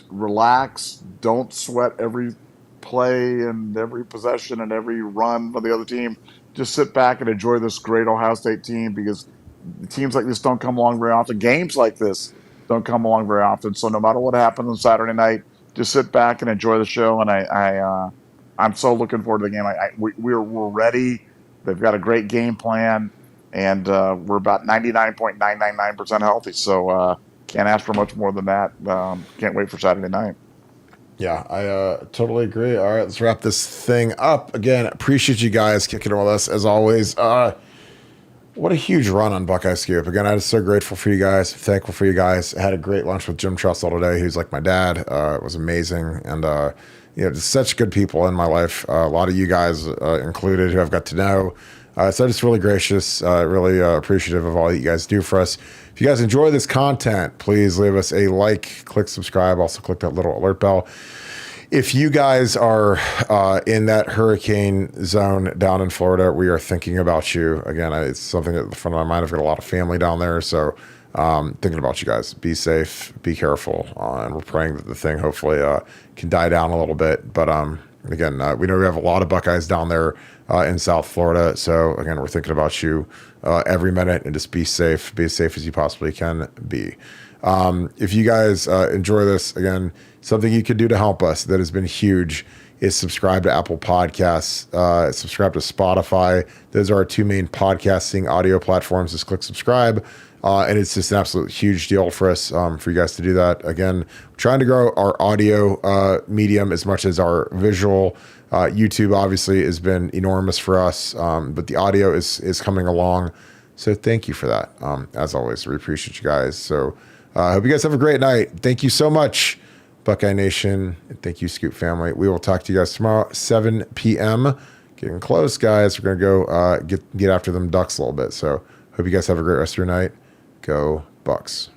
relax. Don't sweat every play and every possession and every run of the other team. Just sit back and enjoy this great Ohio State team because teams like this don't come along very often. Games like this don't come along very often. So no matter what happens on Saturday night, just sit back and enjoy the show. And I'm so looking forward to the game. We're ready. They've got a great game plan, and we're about 99.999% healthy. So can't ask for much more than that. Can't wait for Saturday night. Yeah, I totally agree. All right, let's wrap this thing up. Again, appreciate you guys kicking it with us as always. What a huge run on Buckeye Scoop. Again, I'm so grateful for you guys. Thankful for you guys. I had a great lunch with Jim Trussell today, who's like my dad. It was amazing. And, just such good people in my life. A lot of you guys included who I've got to know. So just really gracious, really appreciative of all you guys do for us. If you guys enjoy this content, please leave us a like, click subscribe, also click that little alert bell. If you guys are in that hurricane zone down in Florida, we are thinking about you. Again, it's something at the front of my mind. I've got a lot of family down there, so thinking about you guys. Be safe, be careful, and we're praying that the thing hopefully can die down a little bit. But again, we know we have a lot of Buckeyes down there in South Florida, so again, we're thinking about you every minute, and just be safe as you possibly can be. If you guys enjoy this, again, something you could do to help us that has been huge is subscribe to Apple Podcasts, subscribe to Spotify. Those are our 2 main podcasting audio platforms. Just click subscribe. And it's just an absolute huge deal for us, for you guys to do that. Again, we're trying to grow our audio medium as much as our visual. YouTube obviously has been enormous for us, but the audio is coming along. So thank you for that. As always, we appreciate you guys. So I hope you guys have a great night. Thank you so much, Buckeye Nation. And thank you, Scoop family. We will talk to you guys tomorrow, 7 p.m. Getting close, guys. We're going to go get after them Ducks a little bit. So hope you guys have a great rest of your night. Go Bucks.